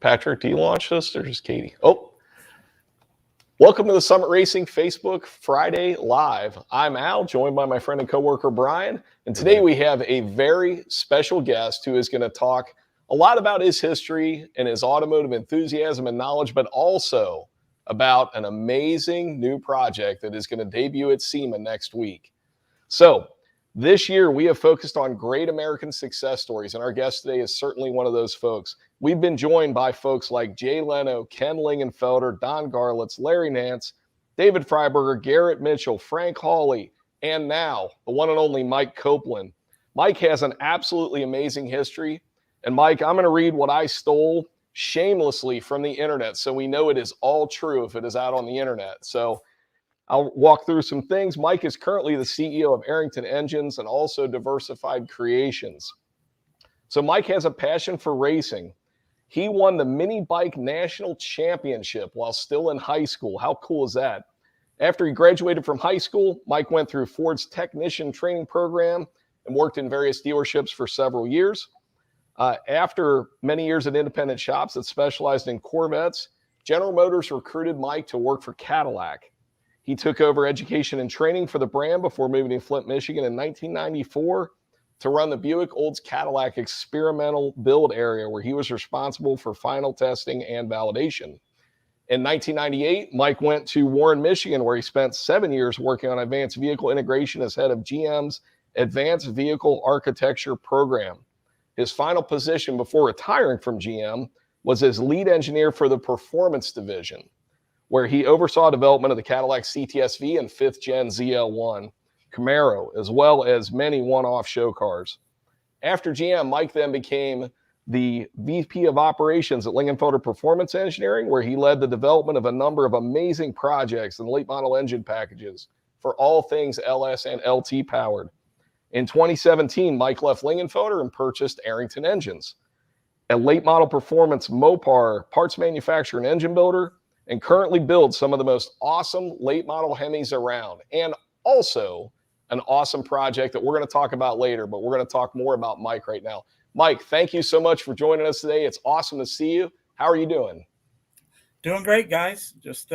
Patrick, do you launch this or just Katie? Oh, welcome to the Summit Racing Facebook Friday Live. I'm Al, joined by my friend and coworker Brian. And today we have a very special guest who is going to talk a lot about his history and his automotive enthusiasm and knowledge, but also about an amazing new project that is going to debut at SEMA next week. So this year, we have focused on great American success stories, and our guest today is certainly one of those folks. We've been joined by folks like Jay Leno, Ken Lingenfelter, Don Garlitz, Larry Nance, David Freiberger, Garrett Mitchell, Frank Hawley, and now the one and only Mike Copeland. Mike has an absolutely amazing history, and Mike, I'm going to read what I stole shamelessly from the internet, so we know it is all true if it is out on the internet. So I'll walk through some things. Mike is currently the CEO of Arrington Engines and also Diversified Creations. So Mike has a passion for racing. He won the Mini Bike National Championship while still in high school. How cool is that? After he graduated from high school, Mike went through Ford's technician training program and worked in various dealerships for several years. After many years at independent shops that specialized in Corvettes, General Motors recruited Mike to work for Cadillac. He took over education and training for the brand before moving to Flint, Michigan in 1994 to run the Buick Olds Cadillac experimental build area, where he was responsible for final testing and validation. In 1998, Mike went to Warren, Michigan, where he spent 7 years working on advanced vehicle integration as head of GM's Advanced Vehicle Architecture program. His final position before retiring from GM was as lead engineer for the Performance division, where he oversaw development of the Cadillac CTS-V and 5th Gen ZL1 Camaro, as well as many one-off show cars. After GM, Mike then became the VP of Operations at Lingenfelter Performance Engineering, where he led the development of a number of amazing projects and late model engine packages for all things LS and LT powered. In 2017, Mike left Lingenfelter and purchased Arrington Engines, a late model performance Mopar parts manufacturer and engine builder, and currently builds some of the most awesome late model Hemis around, and also an awesome project that we're going to talk about later, but we're going to talk more about Mike right now. Mike, thank you so much for joining us today. It's awesome to see you. How are you doing? Doing great, guys. Just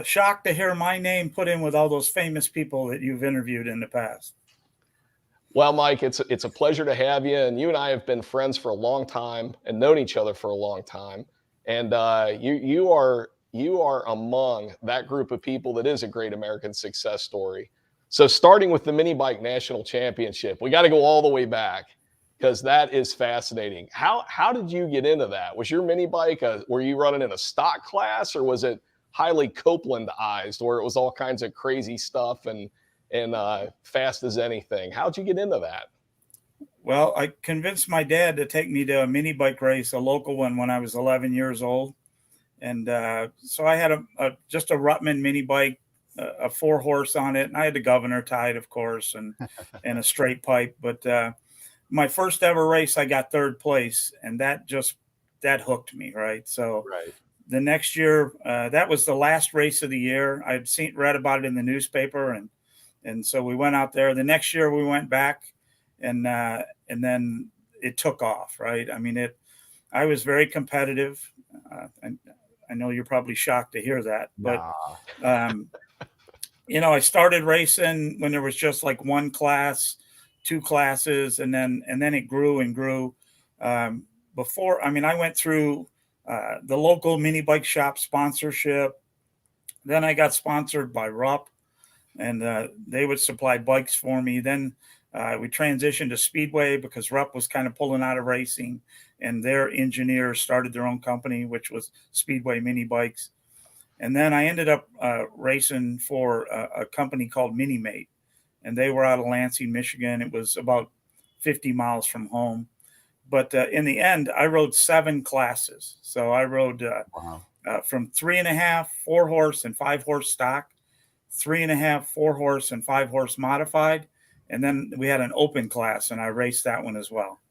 shocked to hear my name put in with all those famous people that you've interviewed in the past. Well, Mike, it's a pleasure to have you, and you and I have been friends for a long time and known each other for a long time. And you are among that group of people that is a great American success story. So starting with the Mini Bike National Championship, we got to go all the way back because that is fascinating. How did you get into that? Was your mini bike, were you running in a stock class, or was it highly Copelandized where it was all kinds of crazy stuff and fast as anything? How'd you get into that? Well, I convinced my dad to take me to a mini bike race, a local one, when I was 11 years old. And so I had just a Ruttman mini bike, a 4-horse on it. And I had the governor tied, of course, and a straight pipe. But my first ever race, I got 3rd place. And that hooked me, right? So the next year, that was the last race of the year. I'd read about it in the newspaper. And so we went out there. The next year we went back. And then it took off, right? I mean, I was very competitive. I know you're probably shocked to hear that, but, I started racing when there was just like 1 class, 2 classes, and then it grew and grew. I went through the local mini bike shop sponsorship. Then I got sponsored by Rupp, and they would supply bikes for me. Then we transitioned to Speedway because Rupp was kind of pulling out of racing, and their engineers started their own company, which was Speedway Mini Bikes. And then I ended up racing for a company called Minimate, and they were out of Lansing, Michigan. It was about 50 miles from home. But in the end, I rode 7 classes. So I rode from 3.5, 4-horse, and 5-horse stock, 3.5, 4-horse, and 5-horse modified. And then we had an open class, and I raced that one as well.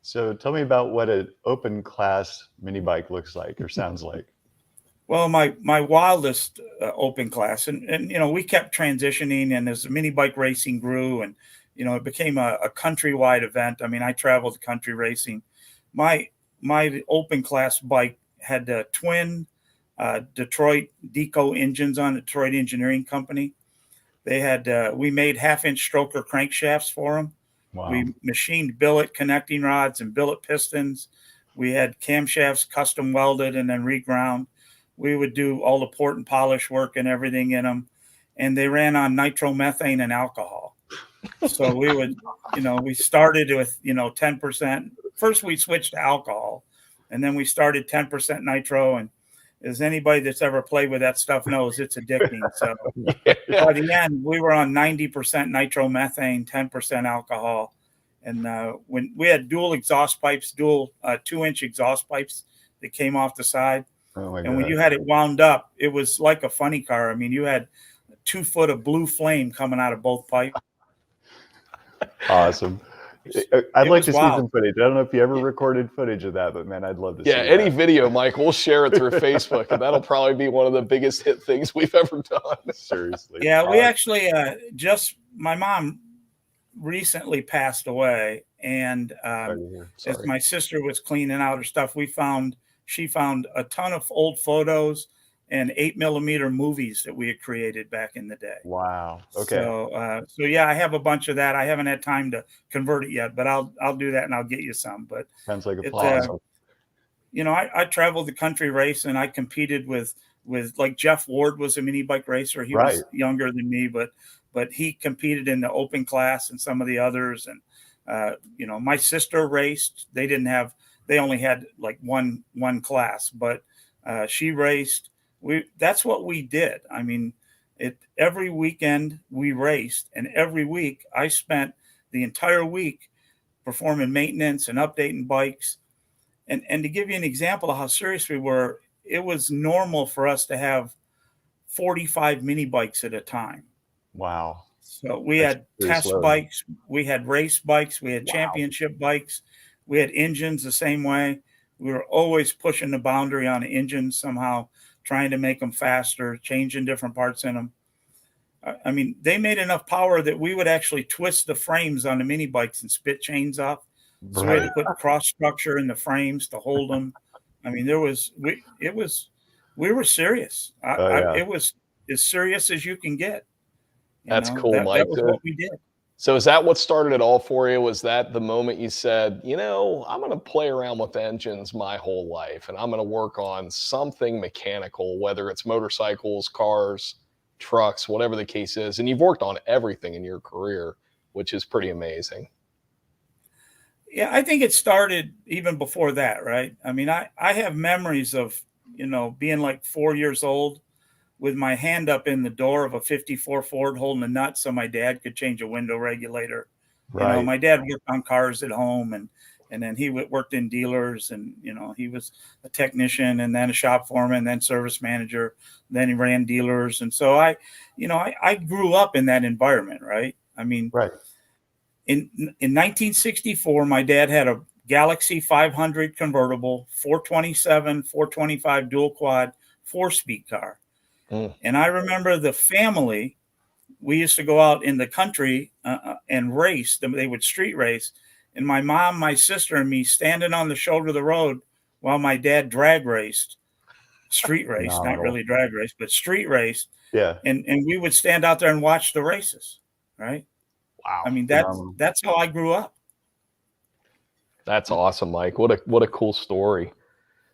So tell me about what an open class mini bike looks like or sounds like. Well, my wildest open class, and we kept transitioning, and as the mini bike racing grew, and it became a countrywide event. I mean, I traveled country racing. My my open class bike had twin Detroit Deco engines on it, Detroit Engineering Company. They had we made 1/2-inch stroker crankshafts for them. Wow. We machined billet connecting rods and billet pistons. We had camshafts custom welded and then reground. We would do all the port and polish work and everything in them. And they ran on nitromethane and alcohol. So we would, we started with, 10%. First, we switched to alcohol, and then we started 10% nitro. And as anybody that's ever played with that stuff knows, it's addicting. So by the end, we were on 90% nitromethane, 10% alcohol. And when we had dual exhaust pipes, dual 2-inch exhaust pipes that came off the side. Oh my and God. when you had it wound up, it was like a funny car. I mean, you had 2 foot of blue flame coming out of both pipes. Awesome. I'd like to see wild. some footage. I don't know if you ever recorded footage of that, but man, I'd love to see Yeah, any that. video, Mike, we'll share it through Facebook, and that'll probably be one of the biggest hit things we've ever done. Seriously. Yeah, we actually my mom recently passed away, and as my sister was cleaning out her stuff, she found a ton of old photos and 8mm movies that we had created back in the day. Wow. Okay. So yeah, I have a bunch of that. I haven't had time to convert it yet, but I'll do that and I'll get you some. But sounds like a plan. I traveled the country race, and I competed with like Jeff Ward was a mini bike racer. He was younger than me, but he competed in the open class and some of the others. And my sister raced. They only had like one class, but she raced. That's what we did. I mean, every weekend we raced, and every week I spent the entire week performing maintenance and updating bikes. And to give you an example of how serious we were, it was normal for us to have 45 mini bikes at a time. Wow. So we had test bikes, we had race bikes, we had championship bikes, we had engines the same way. We were always pushing the boundary on the engines somehow, trying to make them faster, changing different parts in them. I mean, they made enough power that we would actually twist the frames on the mini bikes and spit chains off. So we had to put cross structure in the frames to hold them. I mean, we were serious. It was as serious as you can get. That's cool, Mike. That was what we did. So is that what started it all for you? Was that the moment you said, I'm going to play around with engines my whole life, and I'm going to work on something mechanical, whether it's motorcycles, cars, trucks, whatever the case is. And you've worked on everything in your career, which is pretty amazing. Yeah, I think it started even before that, right? I mean, I have memories of, being like 4 years old with my hand up in the door of a 54 Ford holding a nut so my dad could change a window regulator. Right. My dad worked on cars at home, and then he worked in dealers, and, he was a technician and then a shop foreman, then service manager. Then he ran dealers. And so I grew up in that environment, right? I mean, in 1964, my dad had a Galaxy 500 convertible, 427, 425 dual quad, 4-speed car. And I remember the family, we used to go out in the country and race. They would street race. And my mom, my sister, and me standing on the shoulder of the road while my dad drag raced, street race, not really drag race, but street race. Yeah. And we would stand out there and watch the races, right? Wow. I mean, that's how I grew up. That's awesome, Mike. What a cool story.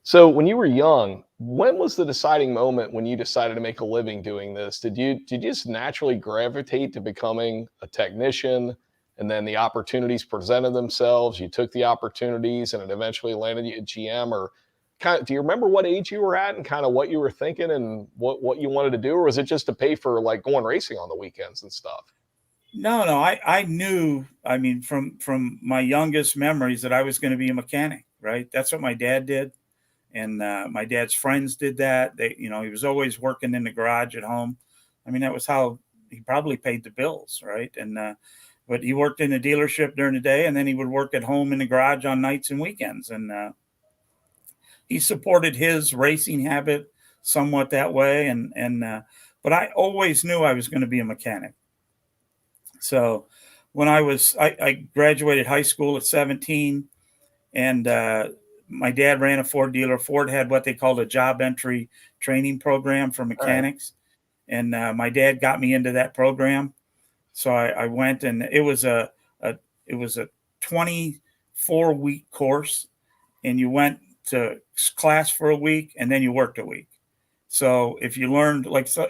So when you were young, when was the deciding moment when you decided to make a living doing this? Did you just naturally gravitate to becoming a technician, and then the opportunities presented themselves? You took the opportunities and it eventually landed you at GM? Or do you remember what age you were at and kind of what you were thinking and what you wanted to do? Or was it just to pay for like going racing on the weekends and stuff? No, I knew, I mean, from my youngest memories that I was going to be a mechanic, right? That's what my dad did. And my dad's friends did that. He was always working in the garage at home. I mean, that was how he probably paid the bills, right? And but he worked in the dealership during the day, and then he would work at home in the garage on nights and weekends. And he supported his racing habit somewhat that way. But I always knew I was going to be a mechanic. So when I graduated high school at 17, and my dad ran a Ford dealer. Ford had what they called a job entry training program for mechanics. Right. And my dad got me into that program. So I went, and it was a 24-week course, and you went to class for a week and then you worked a week. So if you learned,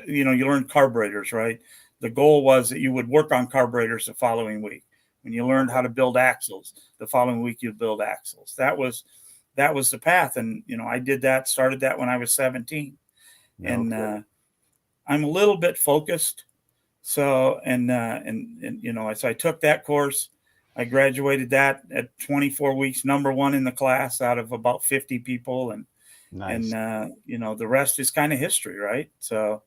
you learned carburetors, right? The goal was that you would work on carburetors the following week. When you learned how to build axles, the following week you'd build axles. That was the path. And, I did that, started that when I was 17. And I'm a little bit focused. So, so I took that course. I graduated that at 24 weeks, #1 in the class out of about 50 people. And, nice. And the rest is kind of history, right? So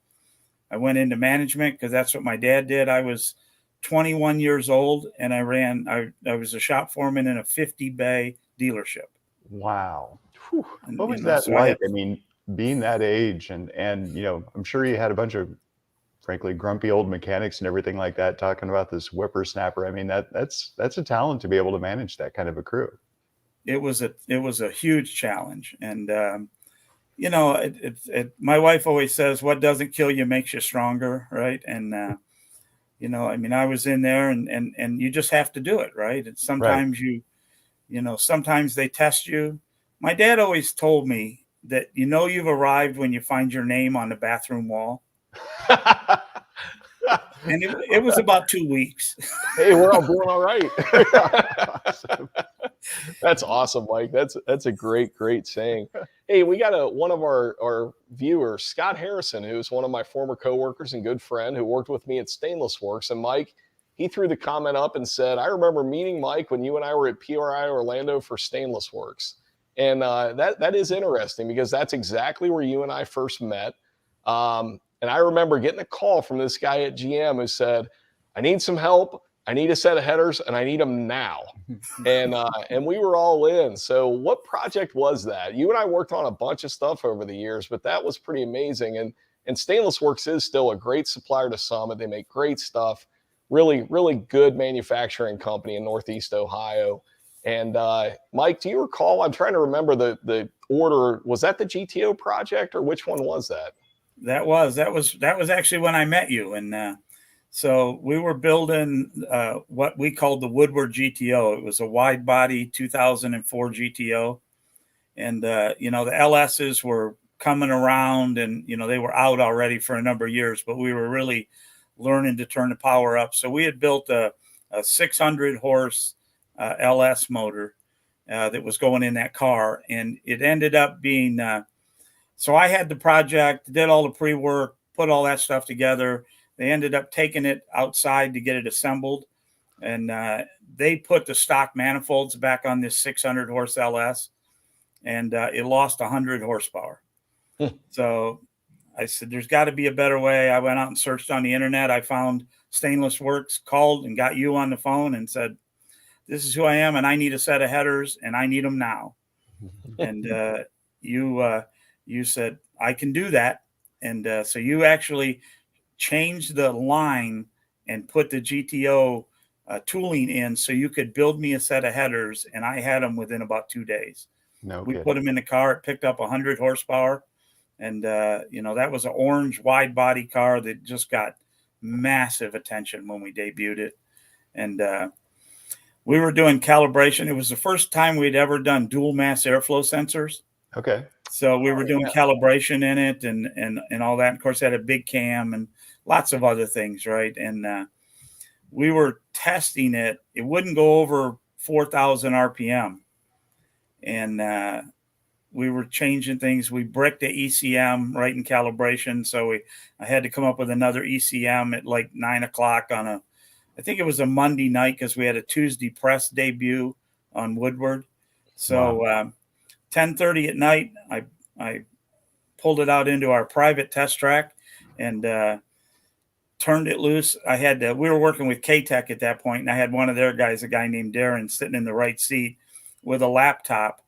I went into management because that's what my dad did. I was 21 years old, and I was a shop foreman in a 50-bay dealership. Wow. What was that like? I mean, being that age and I'm sure you had a bunch of frankly grumpy old mechanics and everything like that talking about this whippersnapper. I mean, that's a talent to be able to manage that kind of a crew. It was a huge challenge. And my wife always says, what doesn't kill you makes you stronger, right? And I was in there, and you just have to do it, right? And sometimes sometimes they test you. My dad always told me that you've arrived when you find your name on the bathroom wall. And it was about 2 weeks. Hey, we're all doing all right. Awesome. That's awesome, Mike. That's a great saying. Hey, we got one of our viewers, Scott Harrison, who's one of my former coworkers and good friend who worked with me at Stainless Works. And Mike, he threw the comment up and said, I remember meeting Mike when you and I were at PRI Orlando for Stainless Works. And that is interesting because that's exactly where you and I first met. And I remember getting a call from this guy at GM who said, I need some help. I need a set of headers, and I need them now. And we were all in. So what project was that? You and I worked on a bunch of stuff over the years, but that was pretty amazing. And Stainless Works is still a great supplier to Summit. They make great stuff. Really, really good manufacturing company in Northeast Ohio. And Mike, do you recall? I'm trying to remember the order. Was that the GTO project, or which one was that? That was actually when I met you. And so we were building what we called the Woodward GTO. It was a wide body 2004 GTO. And, the LSs were coming around, and, they were out already for a number of years, but we were really learning to turn the power up. So we had built a 600 horse LS motor that was going in that car. And it ended up being, so I had the project, did all the pre-work, put all that stuff together. They ended up taking it outside to get it assembled. And they put the stock manifolds back on this 600 horse LS, and it lost 100 horsepower. So I said, there's got to be a better way. I went out and searched on the internet. I found Stainless Works, called and got you on the phone and said, this is who I am, and I need a set of headers, and I need them now. And you said, I can do that. And so you actually changed the line and put the GTO tooling in so you could build me a set of headers, and I had them within about 2 days. We put them in the car. It picked up 100 horsepower. And, that was an orange wide body car that just got massive attention when we debuted it. And we were doing calibration. It was the first time we'd ever done dual mass airflow sensors. Okay. So we were doing calibration in it and all that. Of course, it had a big cam and lots of other things, right? And we were testing it. It wouldn't go over 4,000 RPM. And we were changing things. We bricked the ECM right in calibration. So I had to come up with another ECM at like 9 o'clock on I think it was a Monday night because we had a Tuesday press debut on Woodward. So 10:30 at night, I pulled it out into our private test track and turned it loose. We were working with K-Tech at that point, and I had one of their guys, a guy named Darren, sitting in the right seat with a laptop.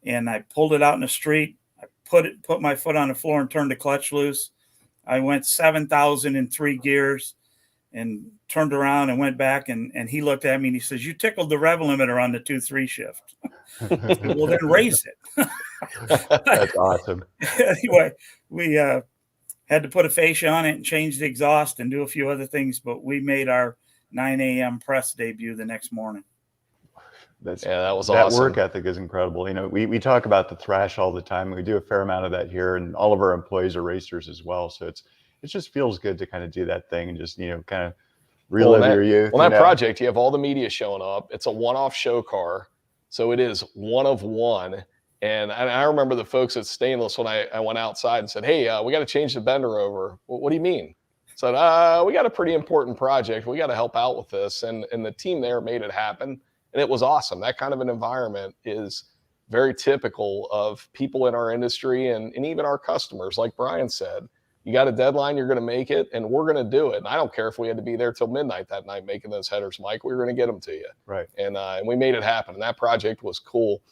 And I pulled it out in the street. I put my foot on the floor and turned the clutch loose. I went 7,000 in 3 gears. and turned around and went back, and he looked at me and he says, "You tickled the rev limiter on the 2-3 shift." I said, "Well, then raise it." That's awesome. Anyway, we had to put a fascia on it and change the exhaust and do a few other things, but we made our 9 a.m. press debut the next morning. That was that awesome. work ethic is incredible. You know, we talk about the thrash all the time. We do a fair amount of that here, and all of our employees are racers as well. So it just feels good to kind of do that thing and just, you know, kind of relive your youth. Well, that project, you have all the media showing up. It's a one-off show car, so it is one of one. And I remember the folks at Stainless when I went outside and said, "Hey, we got to change the bender over." "Well, what do you mean?" I said, "We got a pretty important project. We got to help out with this." And the team there made it happen. And it was awesome. That kind of an environment is very typical of people in our industry and even our customers. Like Brian said, you got a deadline, you're going to make it, and we're going to do it. And I don't care if we had to be there till midnight that night making those headers, Mike. We were going to get them to you. Right. And we made it happen. And that project was cool.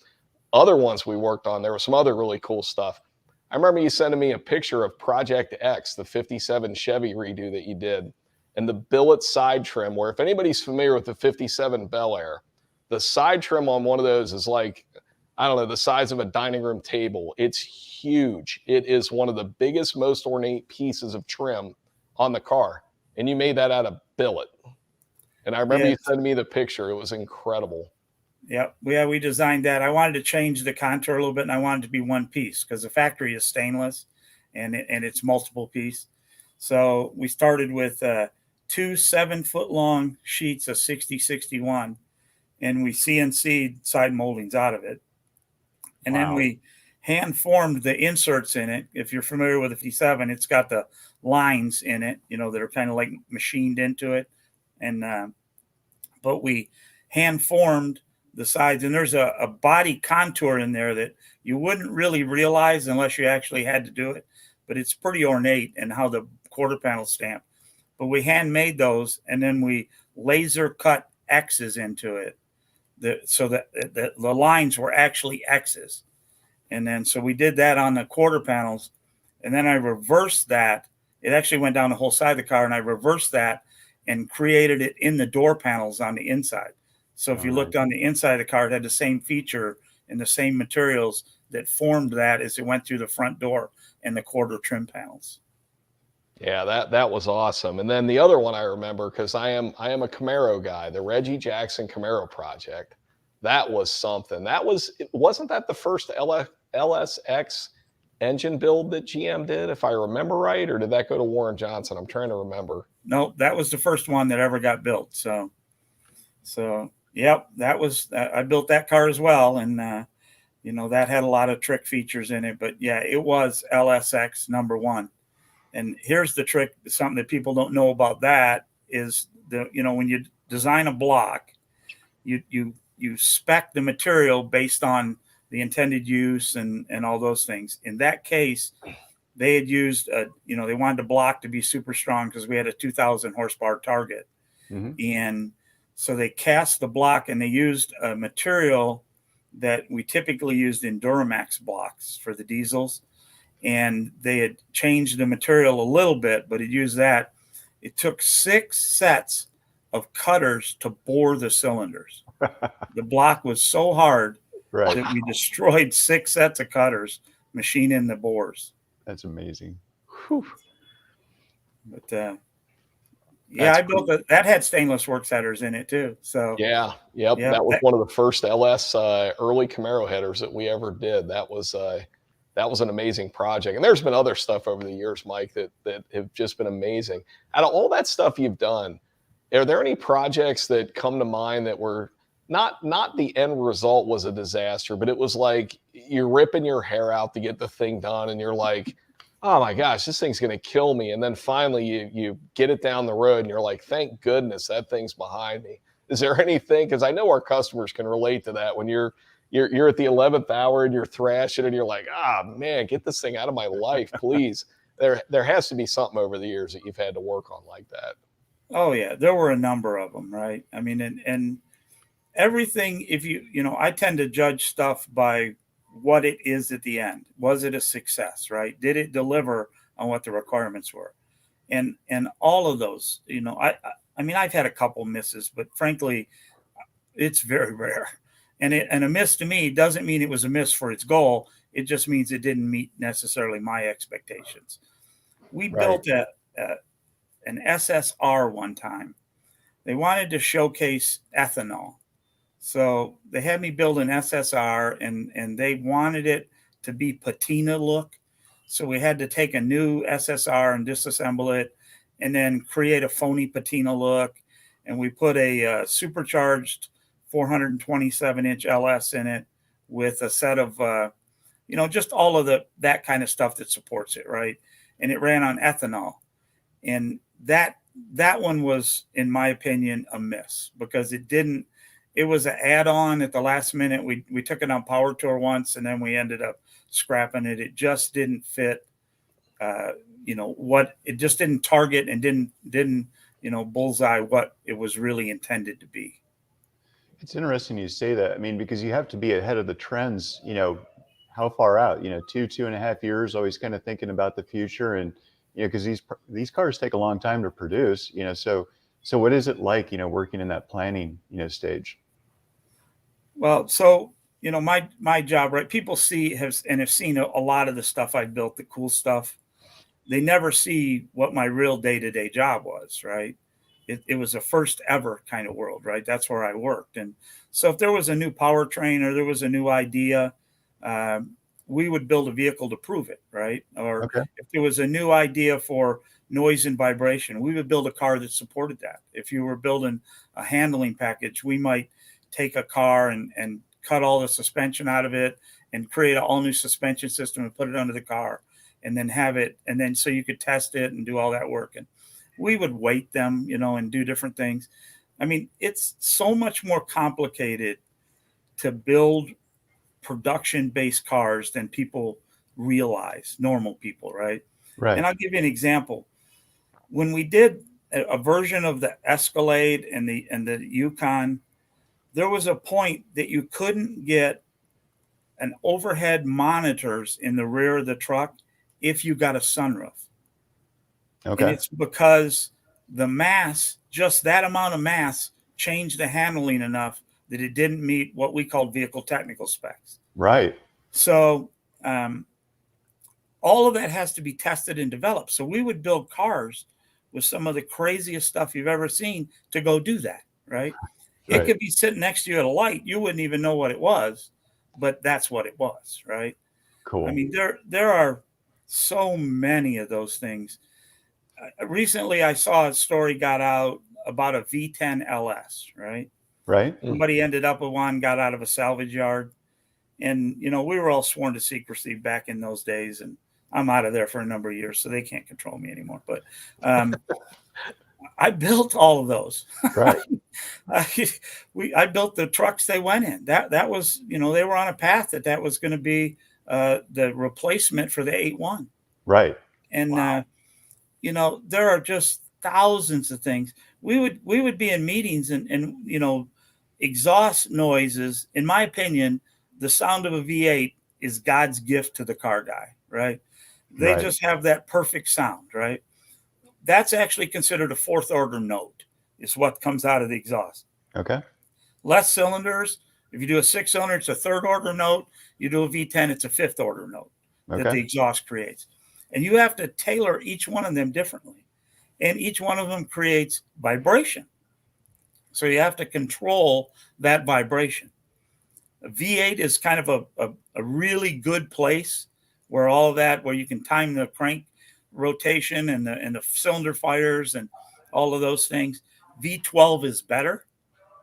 Other ones we worked on, there was some other really cool stuff. I remember you sending me a picture of Project X, the 57 Chevy redo that you did, and the billet side trim, where if anybody's familiar with the 57 Bel Air, the side trim on one of those is like, I don't know, the size of a dining room table. It's huge. It is one of the biggest, most ornate pieces of trim on the car. And you made that out of billet. And I remember you sending me the picture. It was incredible. Yep. Yeah, we designed that. I wanted to change the contour a little bit, and I wanted it to be one piece because the factory is stainless and it's multiple piece. So we started with 2 7-foot long sheets of 60-61. And we CNC'd side moldings out of it. And then we hand formed the inserts in it. If you're familiar with the 57, it's got the lines in it, you know, that are kind of like machined into it. And, but we hand formed the sides, and there's a body contour in there that you wouldn't really realize unless you actually had to do it. But it's pretty ornate in how the quarter panels stamp. But we handmade those, and then we laser cut X's into it. So that the lines were actually X's. And then, so we did that on the quarter panels. And then I reversed that. It actually went down the whole side of the car, and I reversed that and created it in the door panels on the inside. So if you looked on the inside of the car, it had the same feature and the same materials that formed that as it went through the front door and the quarter trim panels. Yeah, that was awesome. And then the other one I remember, because I am a Camaro guy, the Reggie Jackson Camaro project. That was something. Wasn't that the first LSX engine build that GM did, if I remember right, or did that go to Warren Johnson? I'm trying to remember. No, that was the first one that ever got built. So yep, I built that car as well, and you know, that had a lot of trick features in it. But yeah, it was LSX #1. And here's the trick, something that people don't know about that is when you design a block, you spec the material based on the intended use and all those things. In that case, they had used, they wanted the block to be super strong because we had a 2,000 horsepower target. Mm-hmm. And so they cast the block, and they used a material that we typically used in Duramax blocks for the diesels. And they had changed the material a little bit, but it used that. It took 6 sets of cutters to bore the cylinders. The block was so hard that we destroyed 6 sets of cutters machining the bores. That's amazing. Whew. But I built that had stainless works headers in it too. So that was one of the first LS early Camaro headers that we ever did. That was an amazing project. And there's been other stuff over the years, Mike, that have just been amazing. Out of all that stuff you've done, are there any projects that come to mind that were not the end result was a disaster, but it was like you're ripping your hair out to get the thing done, and you're like, oh my gosh, this thing's going to kill me. And then finally you get it down the road, and you're like, thank goodness that thing's behind me. Is there anything? Because I know our customers can relate to that when you're at the 11th hour and you're thrashing and you're like, man, get this thing out of my life, please. There has to be something over the years that you've had to work on like that. Oh yeah, there were a number of them, right? I mean, and everything, if I tend to judge stuff by what it is at the end. Was it a success, right? Did it deliver on what the requirements were? and all of those, I mean, I've had a couple misses, but frankly, it's very rare. And a miss to me doesn't mean it was a miss for its goal. It just means it didn't meet necessarily my expectations. We built an SSR one time. They wanted to showcase ethanol. So they had me build an SSR, and they wanted it to be patina look. So we had to take a new SSR and disassemble it and then create a phony patina look. And we put a supercharged 427-inch LS in it with a set of, just all of that kind of stuff that supports it, right? And it ran on ethanol. And that one was, in my opinion, a miss because it was an add-on at the last minute. We took it on Power Tour once, and then we ended up scrapping it. It just didn't fit, it just didn't target and didn't bullseye what it was really intended to be. It's interesting you say that. I mean, because you have to be ahead of the trends, how far out, 2.5 years, always kind of thinking about the future. And, because these cars take a long time to produce, so what is it like, working in that planning, stage? Well, so, my job, right? People have seen a lot of the stuff I built, the cool stuff. They never see what my real day-to-day job was, right? It was a first ever kind of world, right? That's where I worked. And so if there was a new powertrain or there was a new idea, we would build a vehicle to prove it, right? Or if there was a new idea for noise and vibration, we would build a car that supported that. If you were building a handling package, we might take a car and cut all the suspension out of it and create an all new suspension system and put it under the car and then have it. And then so you could test it and do all that work. And we would weight them, and do different things. I mean, it's so much more complicated to build production-based cars than people realize, normal people, right? Right. And I'll give you an example. When we did a version of the Escalade and the Yukon, there was a point that you couldn't get an overhead monitors in the rear of the truck if you got a sunroof. Okay. And it's because the mass, just that amount of mass, changed the handling enough that it didn't meet what we call vehicle technical specs. Right. So all of that has to be tested and developed. So we would build cars with some of the craziest stuff you've ever seen to go do that, right? It could be sitting next to you at a light. You wouldn't even know what it was, but that's what it was, right? Cool. I mean, there are so many of those things. Recently, I saw a story got out about a V10 LS, right? Right. Somebody ended up with one, got out of a salvage yard. And, we were all sworn to secrecy back in those days. And I'm out of there for a number of years, so they can't control me anymore. But I built all of those. Right. I built the trucks they went in. That was, they were on a path that was going to be the replacement for the 8.1. Right. And, there are just thousands of things. We would be in meetings and exhaust noises. In my opinion, the sound of a V8 is God's gift to the car guy, right? They just have that perfect sound, right? That's actually considered a fourth order note, is what comes out of the exhaust. Okay. Less cylinders. If you do a 6-cylinder, it's a third order note. You do a V10, it's a fifth order note that the exhaust creates. And you have to tailor each one of them differently. And each one of them creates vibration. So you have to control that vibration. A V8 is kind of a really good place where where you can time the crank rotation and the cylinder fires and all of those things. V12 is better.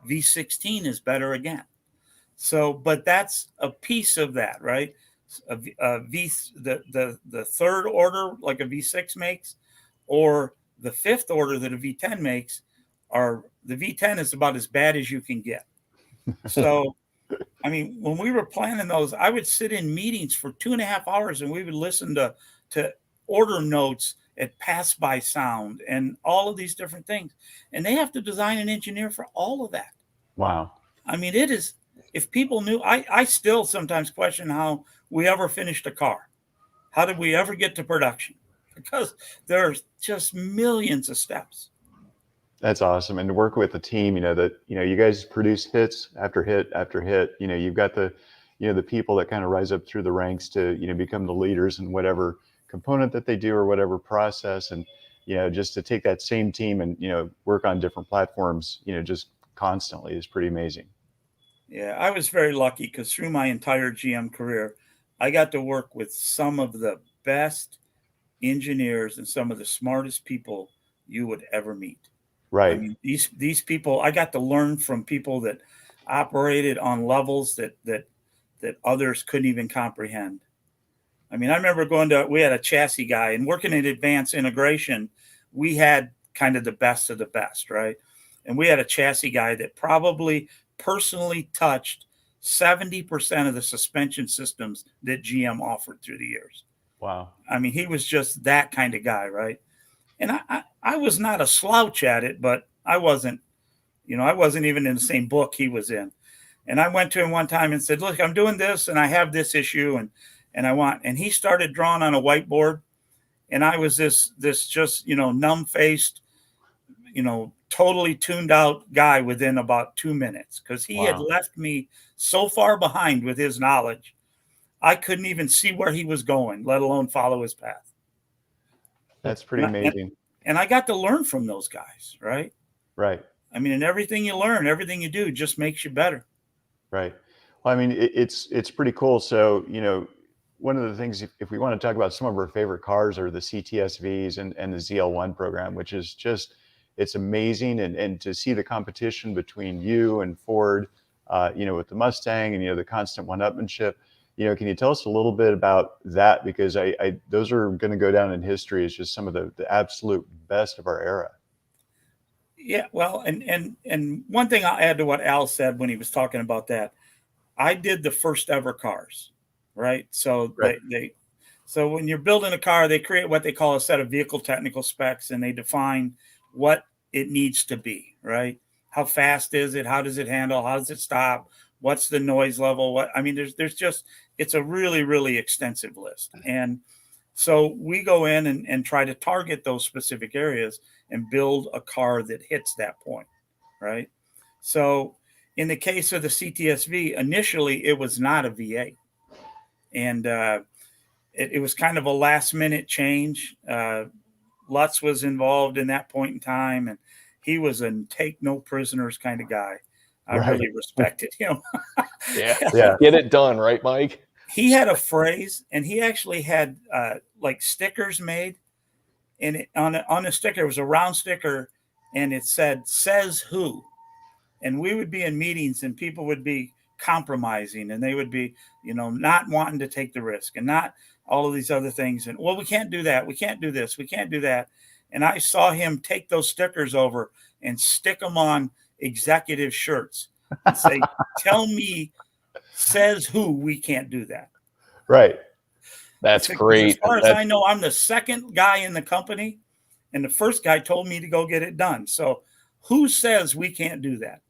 V16 is better again. So, but that's a piece of that, right? The third order, like a V6 makes, or the fifth order that a V10 makes, the V10 is about as bad as you can get. So, I mean, when we were planning those, I would sit in meetings for 2.5 hours and we would listen to order notes at pass-by sound and all of these different things. And they have to design and engineer for all of that. Wow. I mean, it is, if people knew, I still sometimes question how we ever finished a car. How did we ever get to production? because there's just millions of steps. That's awesome. And to work with a team, that, you guys produce hits after hit after hit. You've got the people that kind of rise up through the ranks to, become the leaders in whatever component that they do or whatever process. And, just to take that same team and, work on different platforms, just constantly is pretty amazing. Yeah, I was very lucky because through my entire GM career, I got to work with some of the best engineers and some of the smartest people you would ever meet. Right. I mean, these people, I got to learn from people that operated on levels that others couldn't even comprehend. I mean, I remember we had a chassis guy, and working in advanced integration, we had kind of the best of the best, right? And we had a chassis guy that probably personally touched 70% of the suspension systems that GM offered through the years. Wow. I mean, he was just that kind of guy, right? And I was not a slouch at it, but I wasn't even in the same book he was in. And I went to him one time and said, look, I'm doing this and I have this issue and he started drawing on a whiteboard. And I was this just, numb-faced, totally tuned out guy within about 2 minutes because he had left me so far behind with his knowledge. I couldn't even see where he was going, let alone follow his path. That's pretty amazing. And I got to learn from those guys, right? Right. I mean, and everything you learn, everything you do just makes you better. Right. Well, I mean, it's pretty cool. So, one of the things, if we want to talk about some of our favorite cars, are the CTSVs and the ZL1 program, which is just, it's amazing. And to see the competition between you and Ford, with the Mustang and, the constant one-upmanship, can you tell us a little bit about that? Because those are going to go down in history as just some of the absolute best of our era. Yeah, well, and one thing I'll add to what Al said when he was talking about that, I did the first ever cars, right? So right. So when you're building a car, they create what they call a set of vehicle technical specs, and they define what it needs to be, right? How fast is it? How does it handle? How does it stop? What's the noise level? There's just, it's a really, really extensive list. And so we go in and try to target those specific areas and build a car that hits that point, right? So in the case of the CTSV, initially it was not a V8. And it was kind of a last minute change. Lutz was involved in that point in time, and he was a take no prisoners kind of guy. I really respected him. Yeah. Get it done, right, Mike? He had a phrase, and he actually had like stickers made, and on a sticker, it was a round sticker, and it says who. And we would be in meetings, and people would be compromising, and they would be, not wanting to take the risk, and not all of these other things. And, well, we can't do that. We can't do this. We can't do that. And I saw him take those stickers over and stick them on executive shirts and say, tell me, says who, we can't do that. Right. That's great. As far as I know, I'm the second guy in the company, and the first guy told me to go get it done. So who says we can't do that?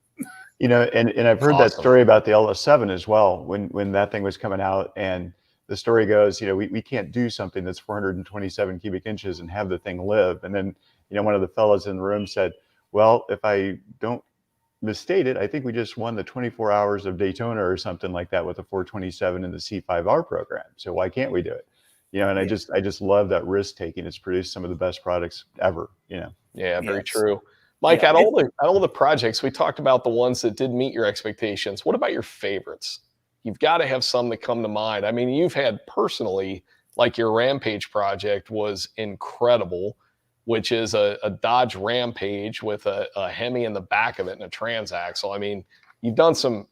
And I've heard that story about the LS7 as well, when that thing was coming out, and the story goes, we can't do something that's 427 cubic inches and have the thing live. And then, one of the fellows in the room said, well, if I don't misstate it, I think we just won the 24 hours of Daytona or something like that with the 427 in the C5R program. So why can't we do it? And I just love that risk taking. It's produced some of the best products ever, Yeah, very true. Mike, out all the projects, we talked about the ones that did meet your expectations. What about your favorites? You've got to have some that come to mind. I mean, you've had personally, like your Rampage project was incredible, which is a Dodge Rampage with a Hemi in the back of it and a transaxle. I mean, you've done some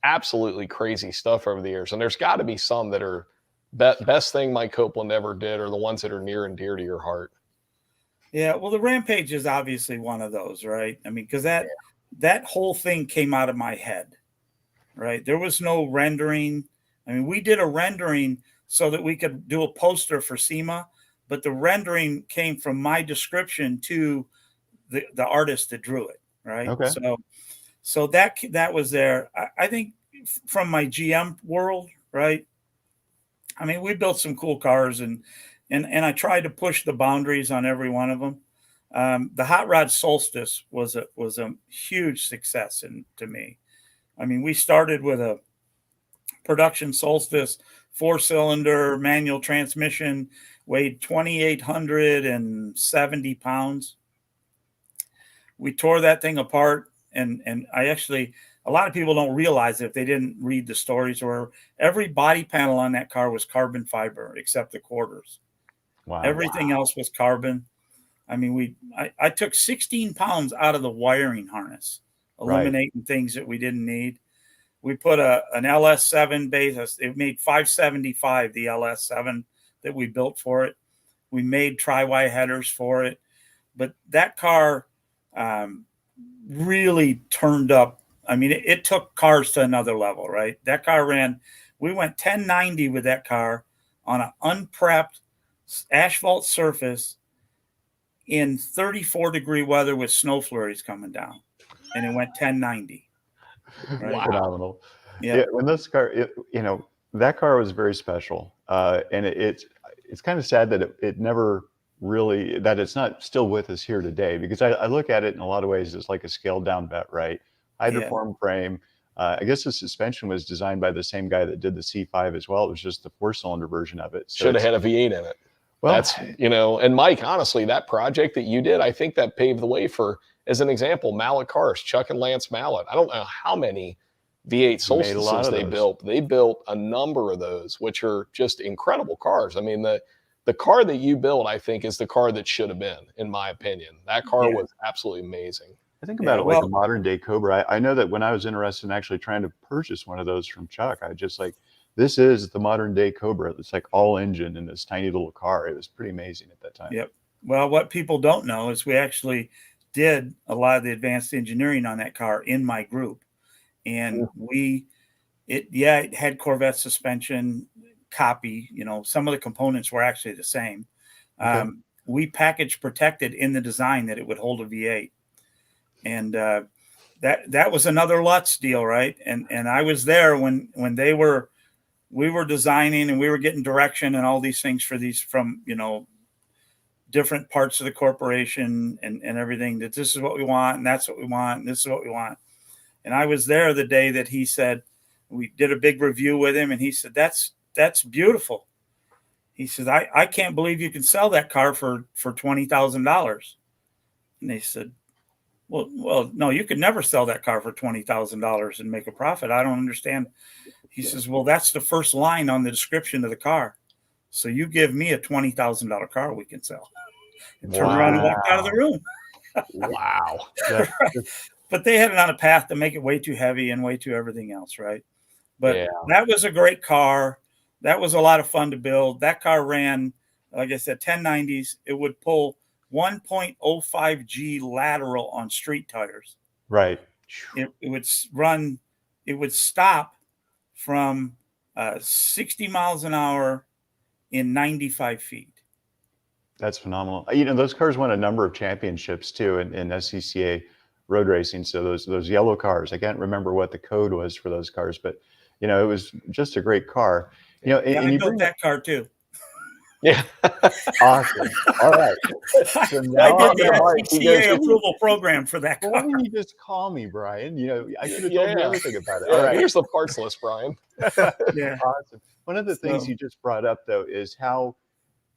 absolutely crazy stuff over the years, and there's got to be some that are best thing Mike Copeland ever did, or the ones that are near and dear to your heart. Yeah, well, the Rampage is obviously one of those, right? I mean, because that whole thing came out of my head, right? There was no rendering. I mean, we did a rendering so that we could do a poster for SEMA, but the rendering came from my description to the artist that drew it, right? Okay. So that was there. I think from my GM world, right? I mean, we built some cool cars, and and I tried to push the boundaries on every one of them. The Hot Rod Solstice was a huge success to me. I mean, we started with a production Solstice 4-cylinder manual transmission, weighed 2,870 pounds. We tore that thing apart, and I actually, a lot of people don't realize it if they didn't read the stories, where every body panel on that car was carbon fiber except the quarters. Wow. Everything else was carbon. I mean, I took 16 pounds out of the wiring harness, eliminating things that we didn't need. We put an LS7 base. It made 575, the LS7 that we built for it. We made tri-Y headers for it. But that car really turned up. I mean, it took cars to another level, right? That car we went 1090 with that car on an unprepped asphalt surface in 34-degree weather with snow flurries coming down. And it went 1090. Right? Wow. Phenomenal. Yeah. When this car, that car was very special. And it's kind of sad that it never really, that it's not still with us here today, because I look at it in a lot of ways as like a scaled down vet, right? Hydroform frame. I guess the suspension was designed by the same guy that did the C5 as well. It was just the 4-cylinder version of it. So should have had a V8 in it. Well, that's, and Mike, honestly, that project that you did, I think that paved the way for, as an example, Mallet cars, Chuck and Lance Mallet. I don't know how many V8 Solstices they built. They built a number of those, which are just incredible cars. I mean, the car that you built, I think, is the car that should have been, in my opinion. That car was absolutely amazing. I think about it like a modern day Cobra. I know that when I was interested in actually trying to purchase one of those from Chuck, I just like, this is the modern day Cobra. It's like all engine in this tiny little car. It was pretty amazing at that time. Yep. Well, what people don't know is we actually did a lot of the advanced engineering on that car in my group. And it had Corvette suspension copy, some of the components were actually the same. Okay. We package protected in the design that it would hold a V8. And that was another Lutz deal, right? And I was there when we were designing and we were getting direction and all these things for these from, different parts of the corporation and everything, that this is what we want and that's what we want and this is what we want. And I was there the day that he said, we did a big review with him, and he said, that's beautiful. He said, I can't believe you can sell that car for $20,000. And they said, well, no, you could never sell that car for $20,000 and make a profit. I don't understand. He says, well, that's the first line on the description of the car. So you give me a $20,000 car we can sell. And turned around and walked out of the room. Wow. But they had it on a path to make it way too heavy and way too everything else, right? But that was a great car. That was a lot of fun to build. That car ran, like I said, 1090s. It would pull 1.05 G lateral on street tires. Right. It would stop from 60 miles an hour in 95 feet. That's phenomenal. Those cars won a number of championships too in SCCA road racing. So those yellow cars, I can't remember what the code was for those cars, but it was just a great car. And I built that car too. Yeah. Awesome. All right. So now I did the SCCA approval program for that car. Why didn't you just call me, Brian? I could have told you everything about it. All right. Here's the parts list, Brian. Yeah. Awesome. One of the things you just brought up, though, is how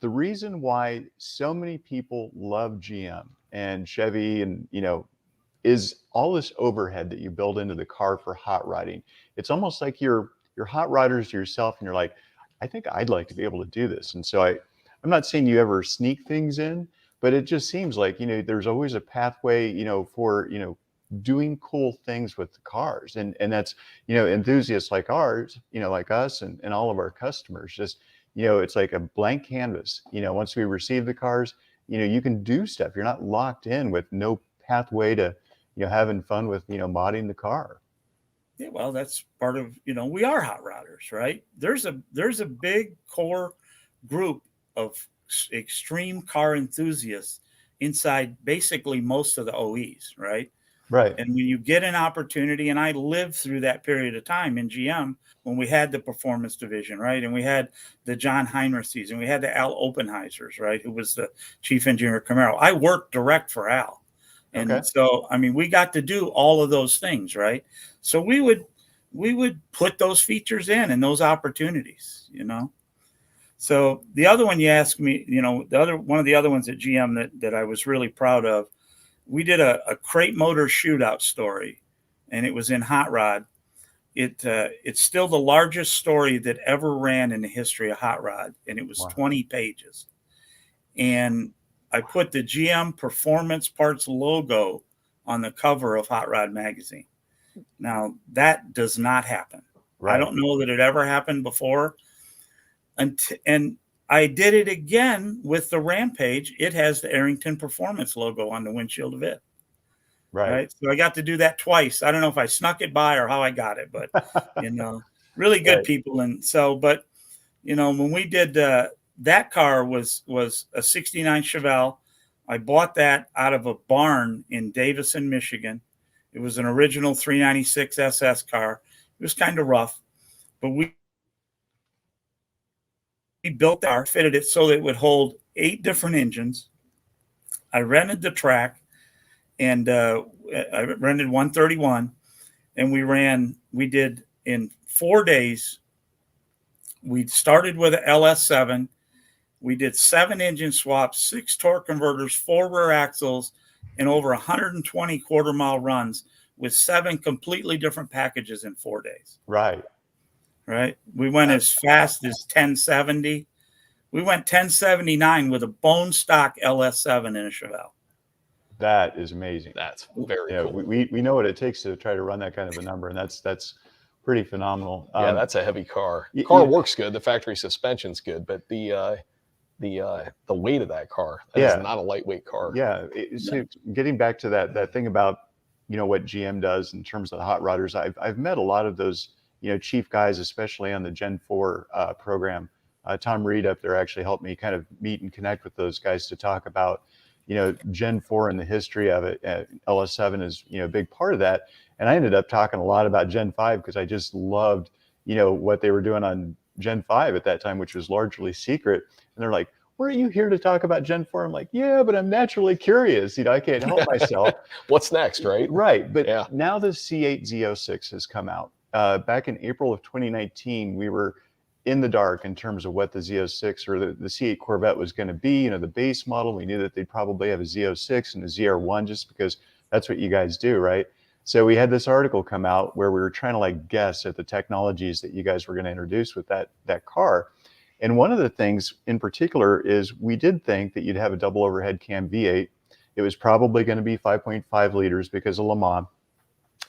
the reason why so many people love GM and Chevy and, is all this overhead that you build into the car for hot rodding. It's almost like you're hot rodders yourself, and you're like, I think I'd like to be able to do this. And so I'm not saying you ever sneak things in, but it just seems like, there's always a pathway, for, doing cool things with the cars. And that's, enthusiasts like ours, like us and all of our customers, just, it's like a blank canvas. Once we receive the cars, you can do stuff. You're not locked in with no pathway to, having fun with, modding the car. Yeah, well, that's part of, we are hot rodders, right? There's a big core group of extreme car enthusiasts inside basically most of the OEs, right? Right. And when you get an opportunity, and I lived through that period of time in GM when we had the performance division, right? And we had the John Heinrichs and we had the Al Oppenheisers, right? Who was the chief engineer of Camaro. I worked direct for Al. And so, I mean, we got to do all of those things, right? So we would put those features in and those opportunities, you know? So the other one you asked me, you know, one of the other ones at GM that I was really proud of, we did a crate motor shootout story, and it was in Hot Rod. It's still the largest story that ever ran in the history of Hot Rod, and it was 20 pages. And I put the GM Performance Parts logo on the cover of Hot Rod magazine. Now, that does not happen. Right. I don't know that it ever happened before. And I did it again with the Rampage. It has the Arrington Performance logo on the windshield of it. Right. So I got to do that twice. I don't know if I snuck it by or how I got it, but, you know, really good people. And so, but, you know, when we did that car was a 69 Chevelle. I bought that out of a barn in Davison, Michigan. It was an original 396 SS car. It was kind of rough, but we built that car, fitted it so that it would hold 8 different engines. I rented the track, and I rented 131, and we did in 4 days. We started with an LS7. We did 7 engine swaps, 6 torque converters, 4 rear axles, and over 120 quarter-mile runs with 7 completely different packages in 4 days. Right. We went as fast as 1070. We went 1079 with a bone stock LS7 in a Chevelle. That is amazing. That's very cool. We know what it takes to try to run that kind of a number, and that's pretty phenomenal. Yeah, that's a heavy car. The car works good. The factory suspension's good, but the weight of that car is not a lightweight car. Yeah. So getting back to that thing about, you know, what GM does in terms of the hot rodders, I've met a lot of those, you know, chief guys, especially on the Gen 4 program. Tom Reed up there actually helped me kind of meet and connect with those guys to talk about, you know, Gen 4 and the history of it. LS7 is, you know, a big part of that. And I ended up talking a lot about Gen 5 because I just loved, you know, what they were doing on Gen 5 at that time, which was largely secret. And they're like, weren't you here to talk about Gen 4? I'm like, yeah, but I'm naturally curious. You know, I can't help myself. What's next, right? Right. But now the C8 Z06 has come out. Back in April of 2019, we were in the dark in terms of what the Z06 or the C8 Corvette was going to be. You know, the base model, we knew that they'd probably have a Z06 and a ZR1 just because that's what you guys do, right? So we had this article come out where we were trying to like guess at the technologies that you guys were going to introduce with that car. And one of the things in particular is we did think that you'd have a double overhead cam V8. It was probably going to be 5.5 liters because of Le Mans.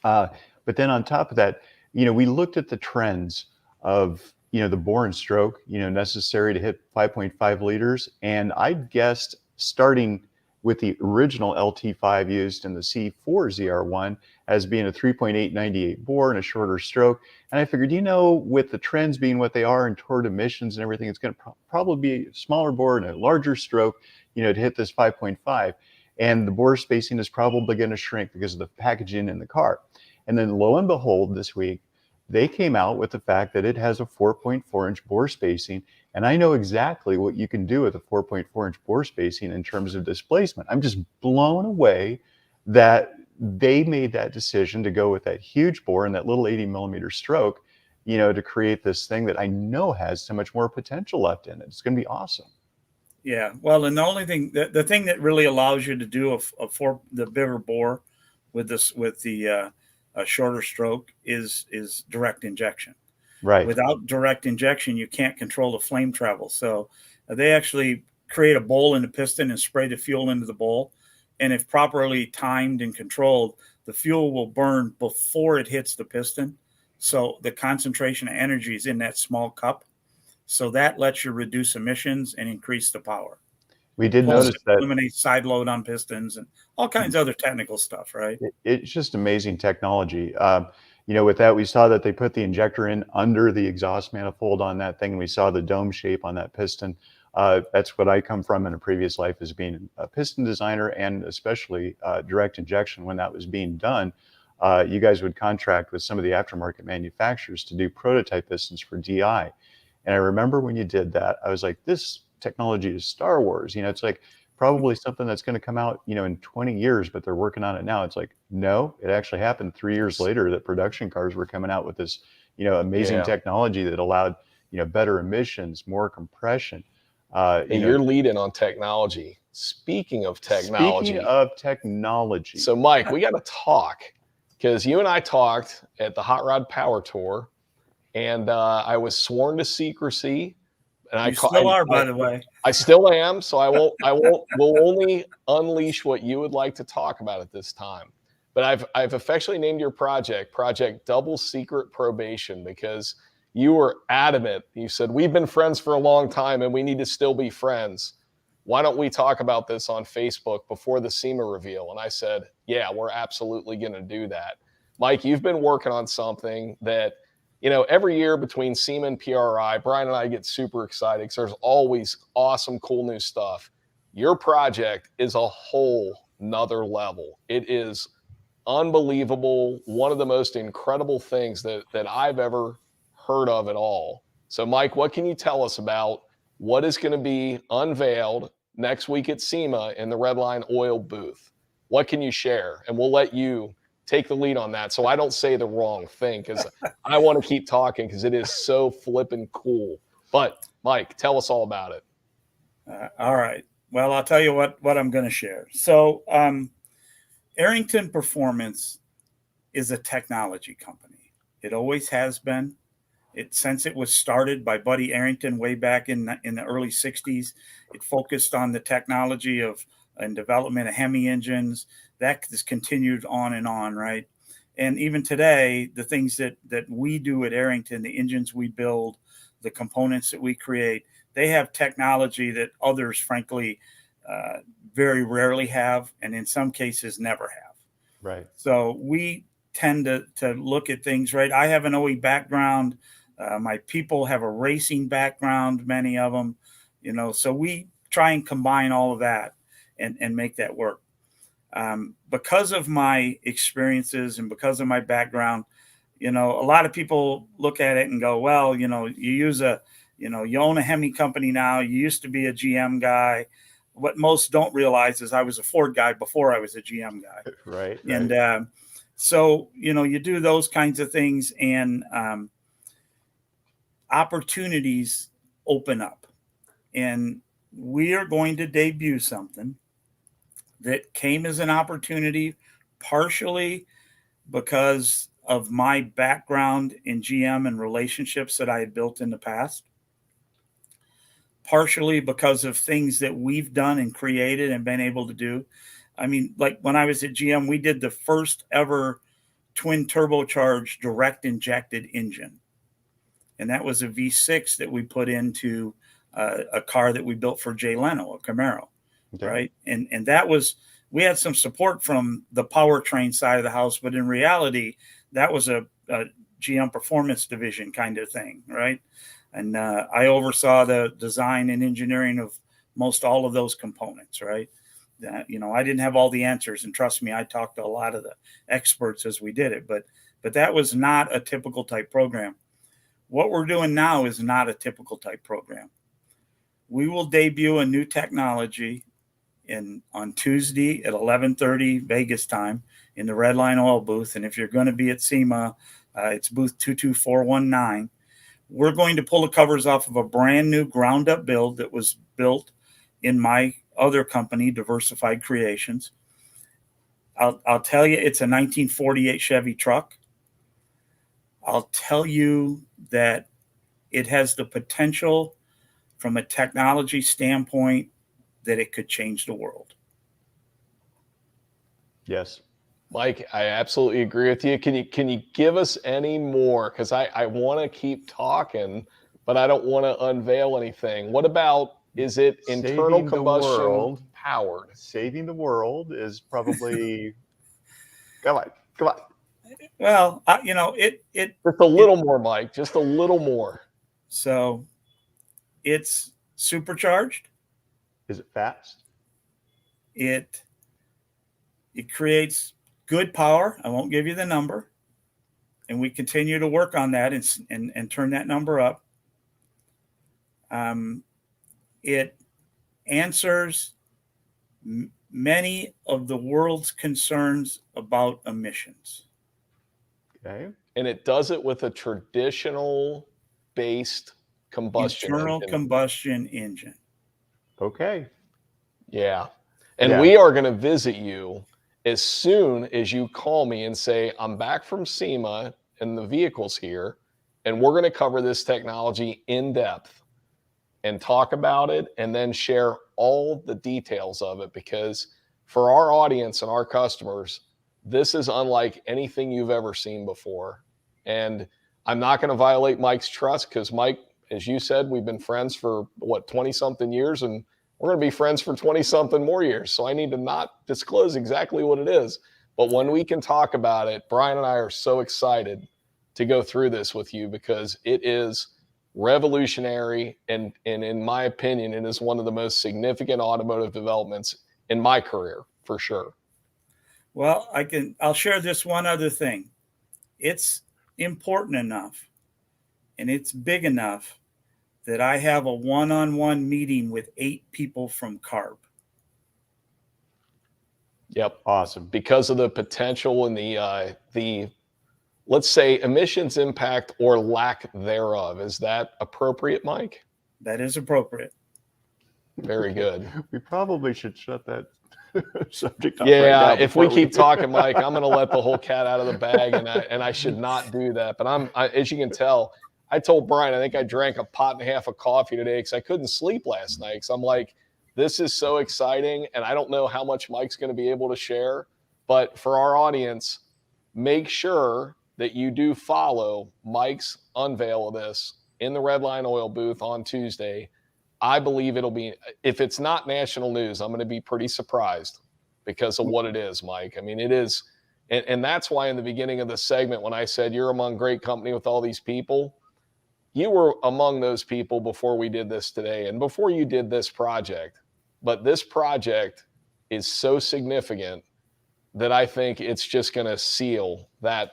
But then on top of that, you know, we looked at the trends of, you know, the bore and stroke, you know, necessary to hit 5.5 liters. And I guessed starting with the original LT5 used in the C4 ZR1 as being a 3.898 bore and a shorter stroke. And I figured, you know, with the trends being what they are in toward emissions and everything, it's going to probably be a smaller bore and a larger stroke, you know, to hit this 5.5. And the bore spacing is probably going to shrink because of the packaging in the car. And then lo and behold, this week, they came out with the fact that it has a 4.4-inch bore spacing. And I know exactly what you can do with a 4.4-inch bore spacing in terms of displacement. I'm just blown away that they made that decision to go with that huge bore and that little 80-millimeter stroke, you know, to create this thing that I know has so much more potential left in it. It's going to be awesome. Yeah. Well, and the only thing, the thing that really allows you to do the bigger bore with the shorter stroke is direct injection. Right. Without direct injection, you can't control the flame travel. So they actually create a bowl in the piston and spray the fuel into the bowl. And if properly timed and controlled, the fuel will burn before it hits the piston. So the concentration of energy is in that small cup. So that lets you reduce emissions and increase the power. We did notice that eliminate side load on pistons and all kinds of other technical stuff, right? It's just amazing technology. You know, with that, we saw that they put the injector in under the exhaust manifold on that thing, and we saw the dome shape on that piston. That's what I come from in a previous life, as being a piston designer, and especially direct injection. When that was being done, you guys would contract with some of the aftermarket manufacturers to do prototype pistons for DI. And I remember when you did that, I was like, this technology is Star Wars. It's like probably something that's going to come out, in 20 years, but they're working on it now. It's like, no, it actually happened 3 years later that production cars were coming out with this, amazing technology that allowed, better emissions, more compression. And you're leading on technology. Speaking of technology. So Mike, we got to talk, because you and I talked at the Hot Rod Power Tour, and I was sworn to secrecy. And you still are, by the way. I still am. So we'll only unleash what you would like to talk about at this time. But I've affectionately named your project Double Secret Probation, because you were adamant. You said, we've been friends for a long time and we need to still be friends. Why don't we talk about this on Facebook before the SEMA reveal? And I said, yeah, we're absolutely going to do that. Mike, you've been working on something that, every year between SEMA and PRI, Brian and I get super excited because there's always awesome, cool new stuff. Your project is a whole nother level. It is unbelievable. One of the most incredible things that I've ever heard of at all. So Mike, what can you tell us about what is going to be unveiled next week at SEMA in the Redline Oil booth? What can you share? And we'll let you take the lead on that, so I don't say the wrong thing, because I want to keep talking, because it is so flippin' cool. But Mike, tell us all about it. All right. Well, I'll tell you what I'm going to share. So Arrington Performance is a technology company. It always has been. Since it was started by Buddy Arrington way back in the early 60s, it focused on the technology and development of Hemi engines. That has continued on and on, right? And even today, the things that we do at Arrington, the engines we build, the components that we create, they have technology that others, frankly, very rarely have, and in some cases never have. Right. So we tend to look at things, right? I have an OE background. My people have a racing background, many of them, so we try and combine all of that and make that work. Because of my experiences and because of my background, a lot of people look at it and go, well, you own a Hemi company now. You used to be a GM guy. What most don't realize is I was a Ford guy before I was a GM guy. Right. And so, you do those kinds of things, and opportunities open up. And we are going to debut something that came as an opportunity, partially because of my background in GM and relationships that I had built in the past, partially because of things that we've done and created and been able to do. I mean, like when I was at GM, we did the first ever twin turbocharged direct injected engine. And that was a V6 that we put into a car that we built for Jay Leno, a Camaro. Okay. Right. And that was, we had some support from the powertrain side of the house, but in reality, that was a GM Performance division kind of thing. Right. And I oversaw the design and engineering of most all of those components. Right. I didn't have all the answers, and trust me, I talked to a lot of the experts as we did it, but that was not a typical type program. What we're doing now is not a typical type program. We will debut a new technology on Tuesday at 11:30 Vegas time in the Redline Oil booth. And if you're going to be at SEMA, it's booth 22419. We're going to pull the covers off of a brand new ground up build that was built in my other company, Diversified Creations. I'll tell you, it's a 1948 Chevy truck. I'll tell you that it has the potential from a technology standpoint that it could change the world. Yes. Mike, I absolutely agree with you. Can you give us any more? Because I want to keep talking, but I don't want to unveil anything. What about, is it internal combustion powered? Saving the world is probably, come on. Well, it just a little more, Mike, just a little more. So it's supercharged. Is it fast? It creates good power. I won't give you the number, and we continue to work on that and turn that number up. It answers many of the world's concerns about emissions. Okay. And it does it with a traditional based combustion internal engine. combustion engine. Okay. Yeah. And Yeah. we are going to visit you as soon as you call me and say, I'm back from SEMA and the vehicle's here, and we're going to cover this technology in depth and talk about it and then share all the details of it, because for our audience and our customers, this is unlike anything you've ever seen before. And I'm not going to violate Mike's trust, because Mike, as you said, we've been friends for 20 something years, and we're going to be friends for 20 something more years. So I need to not disclose exactly what it is. But when we can talk about it, Brian and I are so excited to go through this with you, because it is revolutionary. And in my opinion, it is one of the most significant automotive developments in my career, for sure. Well, I'll share this one other thing. It's important enough and it's big enough that I have a one-on-one meeting with 8 people from CARB. Yep. Awesome. Because of the potential and the let's say emissions impact or lack thereof. Is that appropriate, Mike? That is appropriate. Very good. We probably should shut that subject up Yeah, right now if we before keep talking, Mike, I'm going to let the whole cat out of the bag, and I should not do that. But as you can tell, I told Brian, I think I drank a pot and a half of coffee today because I couldn't sleep last night. So I'm like, this is so exciting, and I don't know how much Mike's going to be able to share. But for our audience, make sure that you do follow Mike's unveil of this in the Redline Oil booth on Tuesday. I believe it'll be, if it's not national news, I'm going to be pretty surprised because of what it is, Mike. I mean, it is, and that's why in the beginning of the segment, when I said you're among great company with all these people, you were among those people before we did this today and before you did this project. But this project is so significant that I think it's just going to seal that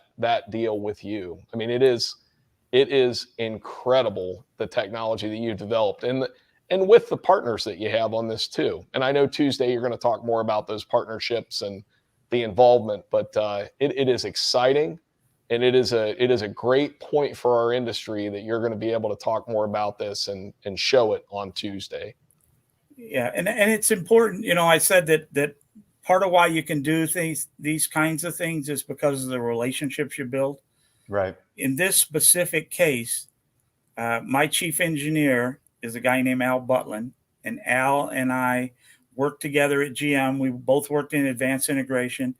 deal with you. I mean, it is incredible, the technology that you've developed and with the partners that you have on this too. And I know Tuesday you're going to talk more about those partnerships and the involvement, but it is exciting, and it is a great point for our industry that you're going to be able to talk more about this and show it on Tuesday. Yeah, and it's important. You know, I said that part of why you can do these kinds of things is because of the relationships you build. Right. In this specific case, my chief engineer is a guy named Al Butlin, and Al and I worked together at GM. We both worked in advanced integration.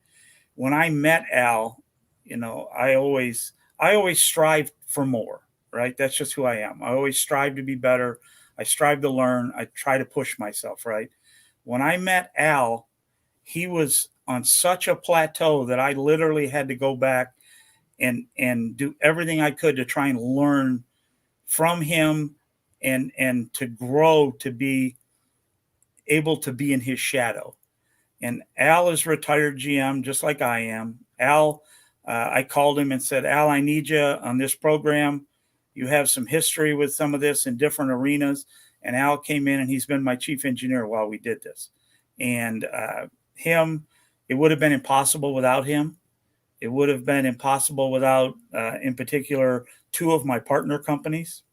When I met Al, you know, I always strive for more, right? That's just who I am. I always strive to be better. I strive to learn. I try to push myself, right? When I met Al, he was on such a plateau that I literally had to go back and do everything I could to try and learn from him and to grow to be able to be in his shadow. And Al is retired GM, just like I am. Al, I called him and said, Al, I need you on this program. You have some history with some of this in different arenas. And Al came in, and he's been my chief engineer while we did this. And it would have been impossible without him. It would have been impossible without, in particular, 2 of my partner companies.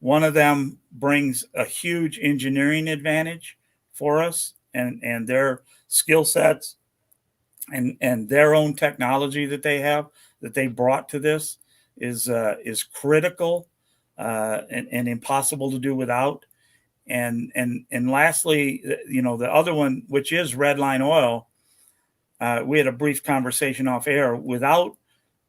One of them brings a huge engineering advantage for us, and their skill sets and their own technology that they have, that they brought to this is critical and impossible to do without. And lastly, you know, the other one, which is Redline Oil, we had a brief conversation off air. Without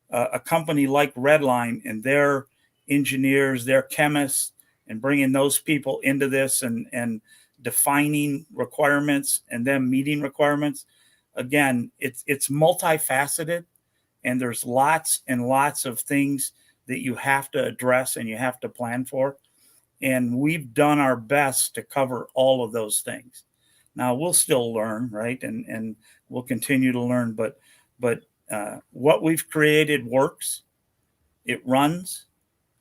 a company like Redline and their engineers, their chemists, and bringing those people into this and defining requirements and them meeting requirements, again, it's multifaceted, and there's lots and lots of things that you have to address and you have to plan for. And we've done our best to cover all of those things. Now we'll still learn, right? And we'll continue to learn, but what we've created works. It runs.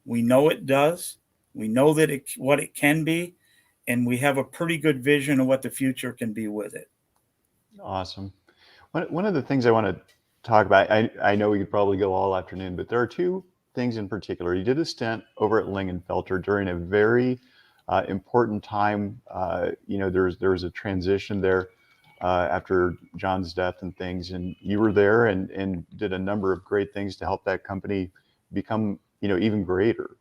We know it does. We know that what it can be, and we have a pretty good vision of what the future can be with it. Awesome. One of the things I want to talk about, I know we could probably go all afternoon, but there are two things in particular. You did a stint over at Lingenfelter during a very important time. There was a transition there after John's death and things, and you were there and did a number of great things to help that company become, even greater.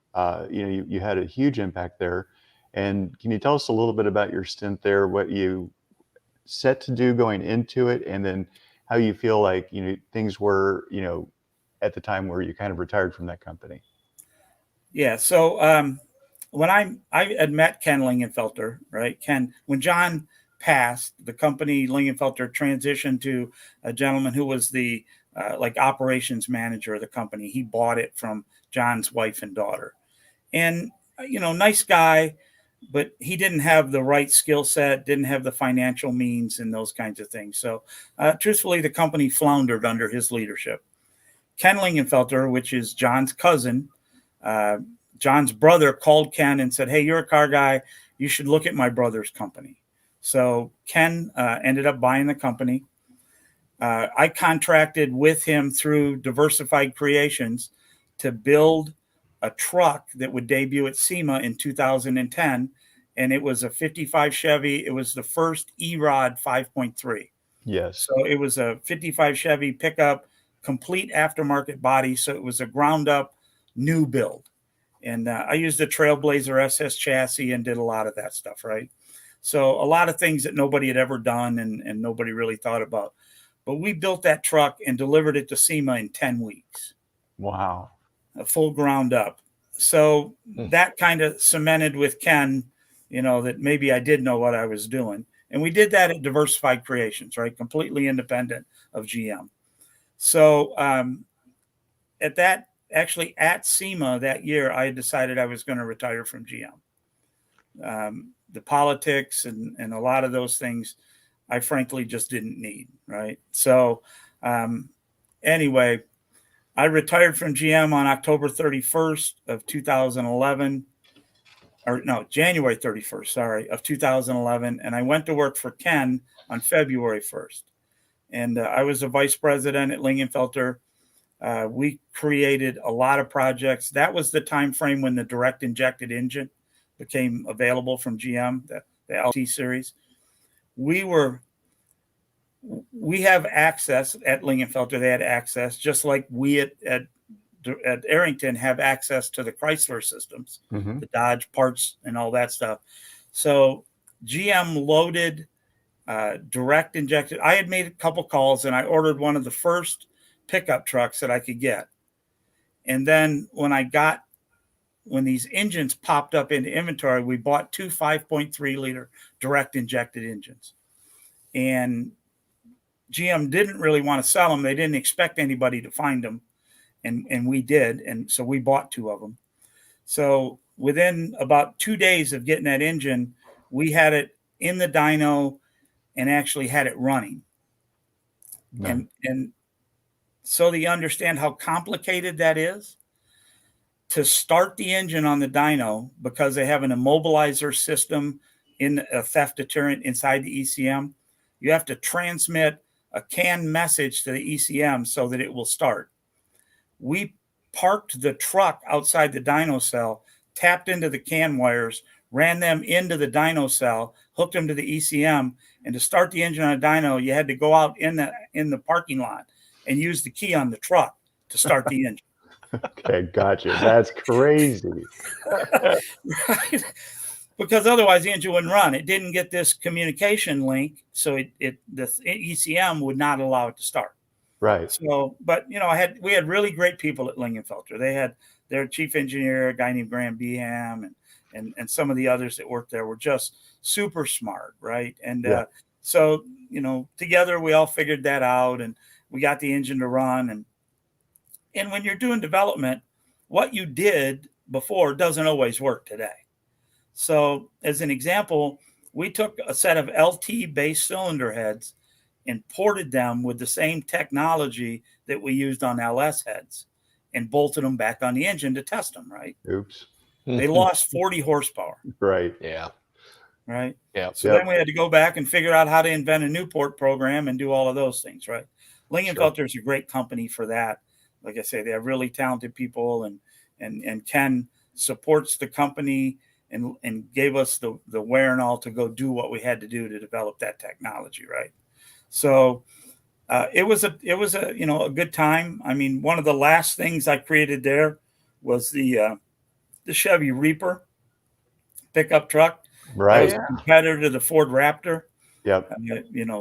You had a huge impact there. And can you tell us a little bit about your stint there, what you set to do going into it, and then how you feel like, things were, at the time where you kind of retired from that company? Yeah. So when I had met Ken Lingenfelter, right? When John passed, the company Lingenfelter transitioned to a gentleman who was the operations manager of the company. He bought it from John's wife and daughter, and nice guy, but he didn't have the right skill set, didn't have the financial means and those kinds of things. So truthfully, the company floundered under his leadership. Ken Lingenfelter, which is John's cousin, John's brother, called Ken and said, "Hey, you're a car guy. You should look at my brother's company." So Ken ended up buying the company. I contracted with him through Diversified Creations to build a truck that would debut at SEMA in 2010. And it was a 55 Chevy. It was the first E-Rod 5.3. Yes. So it was a 55 Chevy pickup, complete aftermarket body. So it was a ground up new build. And I used a Trailblazer SS chassis and did a lot of that stuff, right? So a lot of things that nobody had ever done and nobody really thought about. But we built that truck and delivered it to SEMA in 10 weeks. Wow. A full ground up. So that kind of cemented with Ken, that maybe I did know what I was doing. And we did that at Diversified Creations, right? Completely independent of GM. So at SEMA that year, I decided I was going to retire from GM. The politics and a lot of those things, I frankly just didn't need, right? So anyway, I retired from GM on October 31st of 2011, January 31st, of 2011. And I went to work for Ken on February 1st. And I was a vice president at Lingenfelter. We created a lot of projects. That was the time frame when the direct injected engine became available from GM, the LT series. We have access at Lingenfelter. They had access, just like we at Arrington have access to the Chrysler systems, the Dodge parts and all that stuff. So GM loaded direct injected. I had made a couple calls and I ordered one of the first pickup trucks that I could get. And then when these engines popped up into inventory, we bought two 5.3 liter direct injected engines. And GM didn't really want to sell them. They didn't expect anybody to find them. And we did. And so we bought two of them. So within about 2 days of getting that engine, we had it in the dyno and actually had it running. No. And so that you understand how complicated that is, to start the engine on the dyno, because they have an immobilizer system in a theft deterrent inside the ECM, you have to transmit a CAN message to the ECM so that it will start. We parked the truck outside the dyno cell, tapped into the CAN wires, ran them into the dyno cell, hooked them to the ECM, and to start the engine on a dyno, you had to go out in the parking lot and use the key on the truck to start the engine. Okay, gotcha. That's crazy. Right? Because otherwise the engine wouldn't run. It didn't get this communication link, so the ECM would not allow it to start. Right. So, but we had really great people at Lingenfelter. They had their chief engineer, a guy named Graham Beham, and some of the others that worked there were just super smart, right? And so together we all figured that out, and we got the engine to run. And when you're doing development, what you did before doesn't always work today. So as an example, we took a set of LT base cylinder heads and ported them with the same technology that we used on LS heads and bolted them back on the engine to test them, right? Oops. They lost 40 horsepower. Right. Yeah. Right. Yeah. So then we had to go back and figure out how to invent a Newport program and do all of those things, right? Lingenfelter is a great company for that. Like I say, they have really talented people, and Ken supports the company and gave us the wherewithal to go do what we had to do to develop that technology, right? So it was a a good time. I mean, one of the last things I created there was the Chevy Reaper pickup truck. Right. That was a competitor to the Ford Raptor. Yep.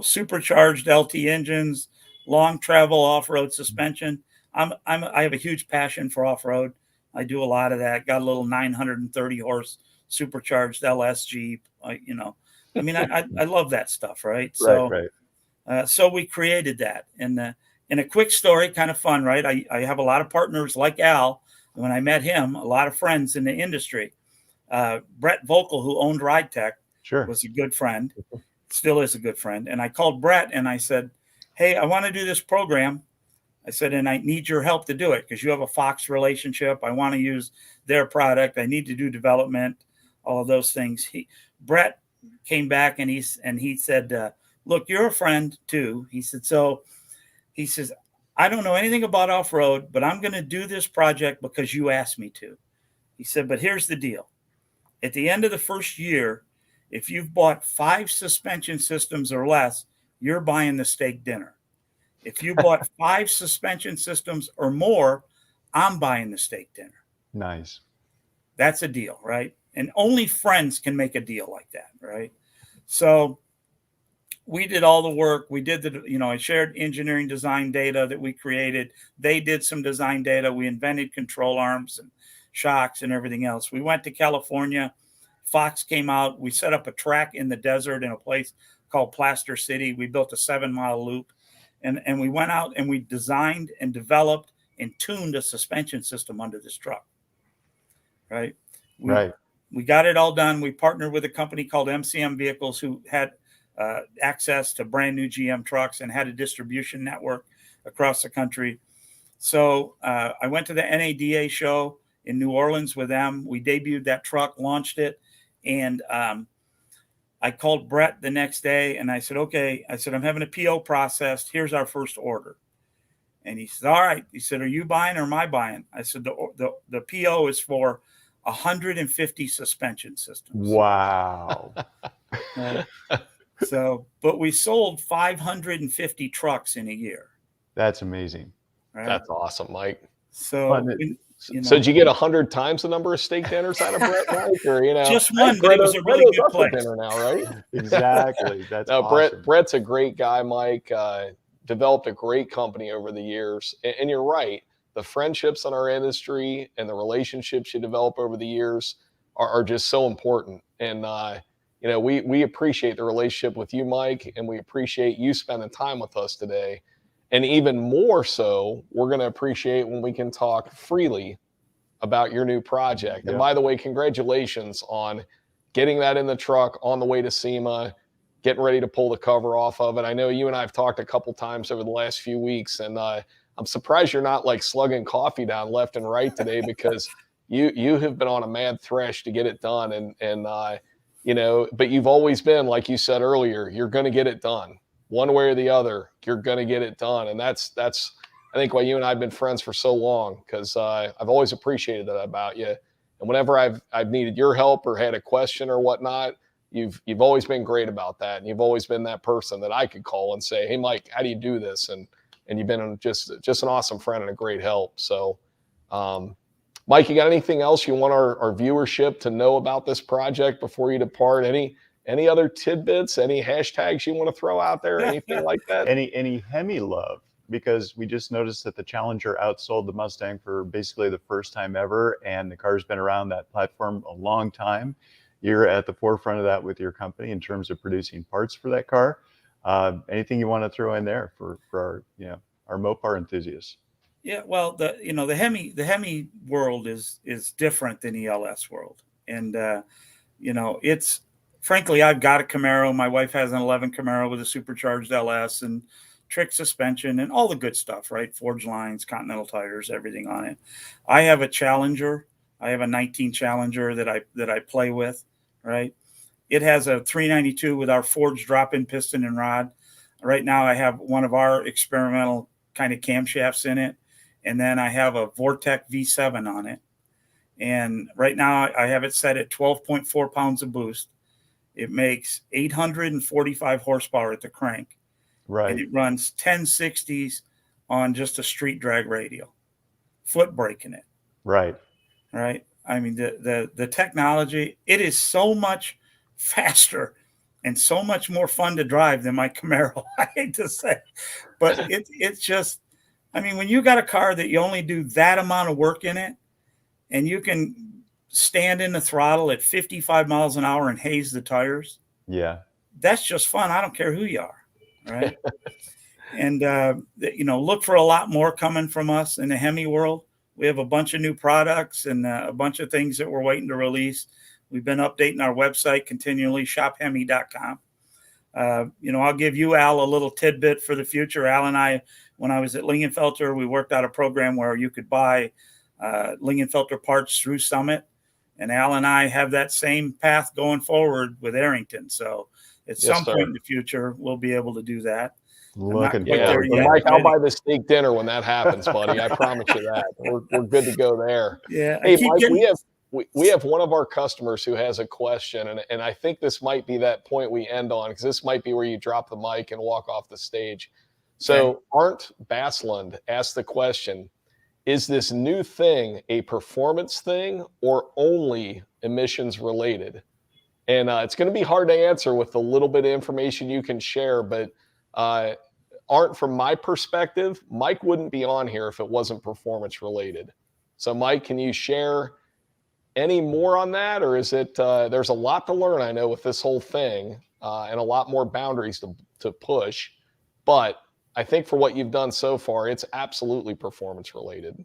Supercharged LT engines, long travel off-road suspension. I have a huge passion for off-road. I do a lot of that. Got a little 930 horse supercharged LS Jeep. I love that stuff, right? So, Right. So we created that. And in a quick story, kind of fun, right? I have a lot of partners like Al. When I met him, a lot of friends in the industry. Brett Vocal, who owned Ride Tech, was a good friend, still is a good friend. And I called Brett and I said, hey, I want to do this program. I said, and I need your help to do it because you have a Fox relationship. I want to use their product. I need to do development, all of those things. Brett came back and he said, look, you're a friend too. He said, he says, I don't know anything about off-road, but I'm going to do this project because you asked me to. He said, but here's the deal. At the end of the first year, if you've bought 5 suspension systems or less, you're buying the steak dinner. If you bought 5 suspension systems or more, I'm buying the steak dinner. Nice. That's a deal, right? And only friends can make a deal like that, right? So we did all the work. We did I shared engineering design data that we created. They did some design data. We invented control arms and shocks and everything else. We went to California. Fox came out. We set up a track in the desert in a place called Plaster City. We built a 7-mile loop, and we went out and we designed and developed and tuned a suspension system under this truck. Right. We got it all done. We partnered with a company called MCM Vehicles who had access to brand new GM trucks and had a distribution network across the country. So I went to the NADA show in New Orleans with them. We debuted that truck, launched it. And I called Brett the next day and I said, okay, I'm having a PO processed. Here's our first order. And he said, all right. He said, are you buying or am I buying? I said, the PO is for 150 suspension systems. Wow. But we sold 550 trucks in a year. That's amazing. Right? That's awesome, Mike. So did you get 100 times the number of steak dinners out of Brett, Mike? Or just one, but it was a really good place. Dinner now, right? Exactly. That's awesome. Brett's a great guy, Mike. Developed a great company over the years, and you're right. The friendships in our industry and the relationships you develop over the years are just so important. And we appreciate the relationship with you, Mike, and we appreciate you spending time with us today. And even more so, we're going to appreciate when we can talk freely about your new project. Yep. And by the way, congratulations on getting that in the truck on the way to SEMA, getting ready to pull the cover off of it. I know you and I have talked a couple times over the last few weeks, and I'm surprised you're not like slugging coffee down left and right today because you have been on a mad thresh to get it done. But you've always been, like you said earlier, you're going to get it done. One way or the other, you're going to get it done. And that's I think why you and I have been friends for so long, because I've always appreciated that about you. And whenever I've needed your help or had a question or whatnot, you've always been great about that. And you've always been that person that I could call and say, hey, Mike, how do you do this? And you've been just an awesome friend and a great help. So, Mike, you got anything else you want our viewership to know about this project before you depart? Any other tidbits, any hashtags you want to throw out there, anything like that? Any Hemi love? Because we just noticed that the Challenger outsold the Mustang for basically the first time ever, and the car's been around that platform a long time. You're at the forefront of that with your company in terms of producing parts for that car. Anything you want to throw in there for our Mopar enthusiasts? Yeah, well, the Hemi world is different than the LS world, and it's frankly, I've got a Camaro. My wife has an 11 Camaro with a supercharged LS and trick suspension and all the good stuff, right? Forged lines, Continental tires, everything on it. I have a Challenger. I have a 19 Challenger that I play with, right? It has a 392 with our forged drop-in piston and rod. Right now, I have one of our experimental kind of camshafts in it, and then I have a Vortec V7 on it. And right now, I have it set at 12.4 pounds of boost. It makes 845 horsepower at the crank. Right. And it runs 1060s on just a street drag radial, foot braking it. Right. Right. I mean, the technology, it is so much faster and so much more fun to drive than my Camaro. I hate to say, but it's just, I mean, when you got a car that you only do that amount of work in it, and you can stand in the throttle at 55 miles an hour and haze the tires. Yeah. That's just fun. I don't care who you are. Right. And, look for a lot more coming from us in the Hemi world. We have a bunch of new products and a bunch of things that we're waiting to release. We've been updating our website continually, shophemi.com. I'll give you, Al, a little tidbit for the future. Al and I, when I was at Lingenfelter, we worked out a program where you could buy Lingenfelter parts through Summit. And Al and I have that same path going forward with Arrington. So at some point in the future, we'll be able to do that. Looking forward. Mike, I'll buy the steak dinner when that happens, buddy. I promise you that. We're good to go there. Yeah. Hey, Mike, we have one of our customers who has a question, and I think this might be that point we end on, because this might be where you drop the mic and walk off the stage. So Arndt Baslund asked the question, is this new thing a performance thing or only emissions related? And it's going to be hard to answer with the little bit of information you can share, but Arndt, from my perspective, Mike wouldn't be on here if it wasn't performance related. So Mike, can you share any more on that? Or is it, there's a lot to learn, I know, with this whole thing and a lot more boundaries to push, but I think for what you've done so far, it's absolutely performance related.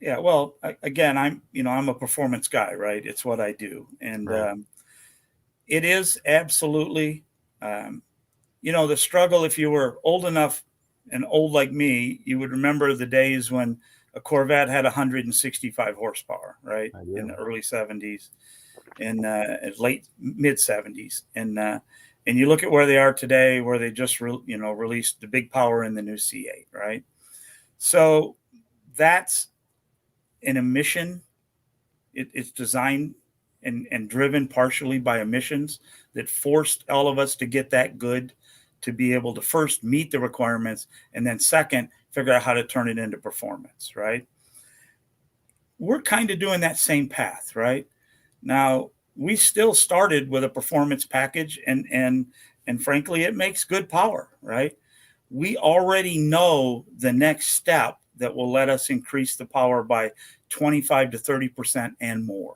Yeah. Well, again, I'm a performance guy, right? It's what I do. And it is absolutely, the struggle. If you were old enough and old like me, you would remember the days when a Corvette had 165 horsepower, right? In the early 70s and late mid 70s. And you look at where they are today, where they just released the big power in the new C8, right? So that's an emission. It's designed and driven partially by emissions that forced all of us to get that good, to be able to first meet the requirements and then second, figure out how to turn it into performance, right? We're kind of doing that same path, right? Now, we still started with a performance package and frankly, it makes good power, right? We already know the next step that will let us increase the power by 25 to 30% and more.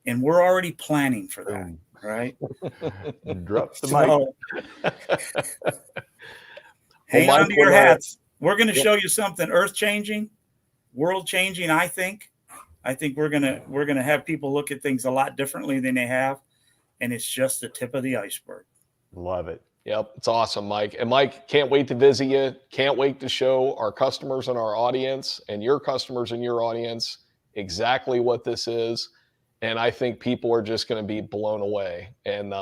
And we're already planning for that, right? Drop the mic. Hang on to your hats. We're going to show you something earth-changing, world-changing, I think. I think we're gonna have people look at things a lot differently than they have, and it's just the tip of the iceberg. Love it. Yep, it's awesome, Mike. And Mike, can't wait to visit you. Can't wait to show our customers and our audience and your customers and your audience exactly what this is. And I think people are just going to be blown away. And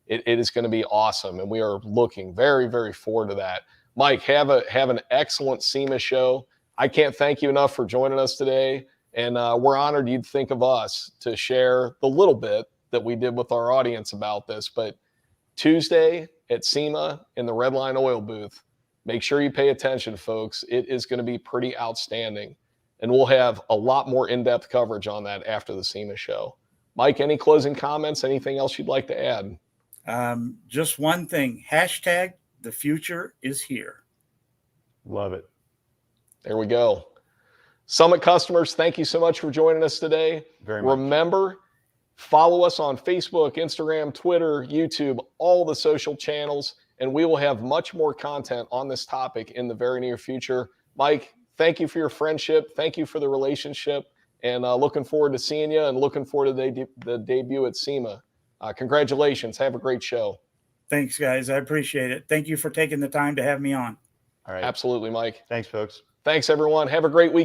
it is going to be awesome. And we are looking very, very forward to that. Mike, have an excellent SEMA show. I can't thank you enough for joining us today. And we're honored you'd think of us to share the little bit that we did with our audience about this. But Tuesday at SEMA in the Red Line Oil booth, make sure you pay attention, folks. It is going to be pretty outstanding. And we'll have a lot more in-depth coverage on that after the SEMA show. Mike, any closing comments? Anything else you'd like to add? Just one thing. Hashtag the future is here. Love it. There we go. Summit customers, thank you so much for joining us today. Very much. Remember, follow us on Facebook, Instagram, Twitter, YouTube, all the social channels, and we will have much more content on this topic in the very near future. Mike, thank you for your friendship. Thank you for the relationship. and looking forward to seeing you and looking forward to the debut at SEMA. Congratulations. Have a great show. Thanks, guys. I appreciate it. Thank you for taking the time to have me on. All right. Absolutely, Mike. Thanks, folks. Thanks, everyone. Have a great week.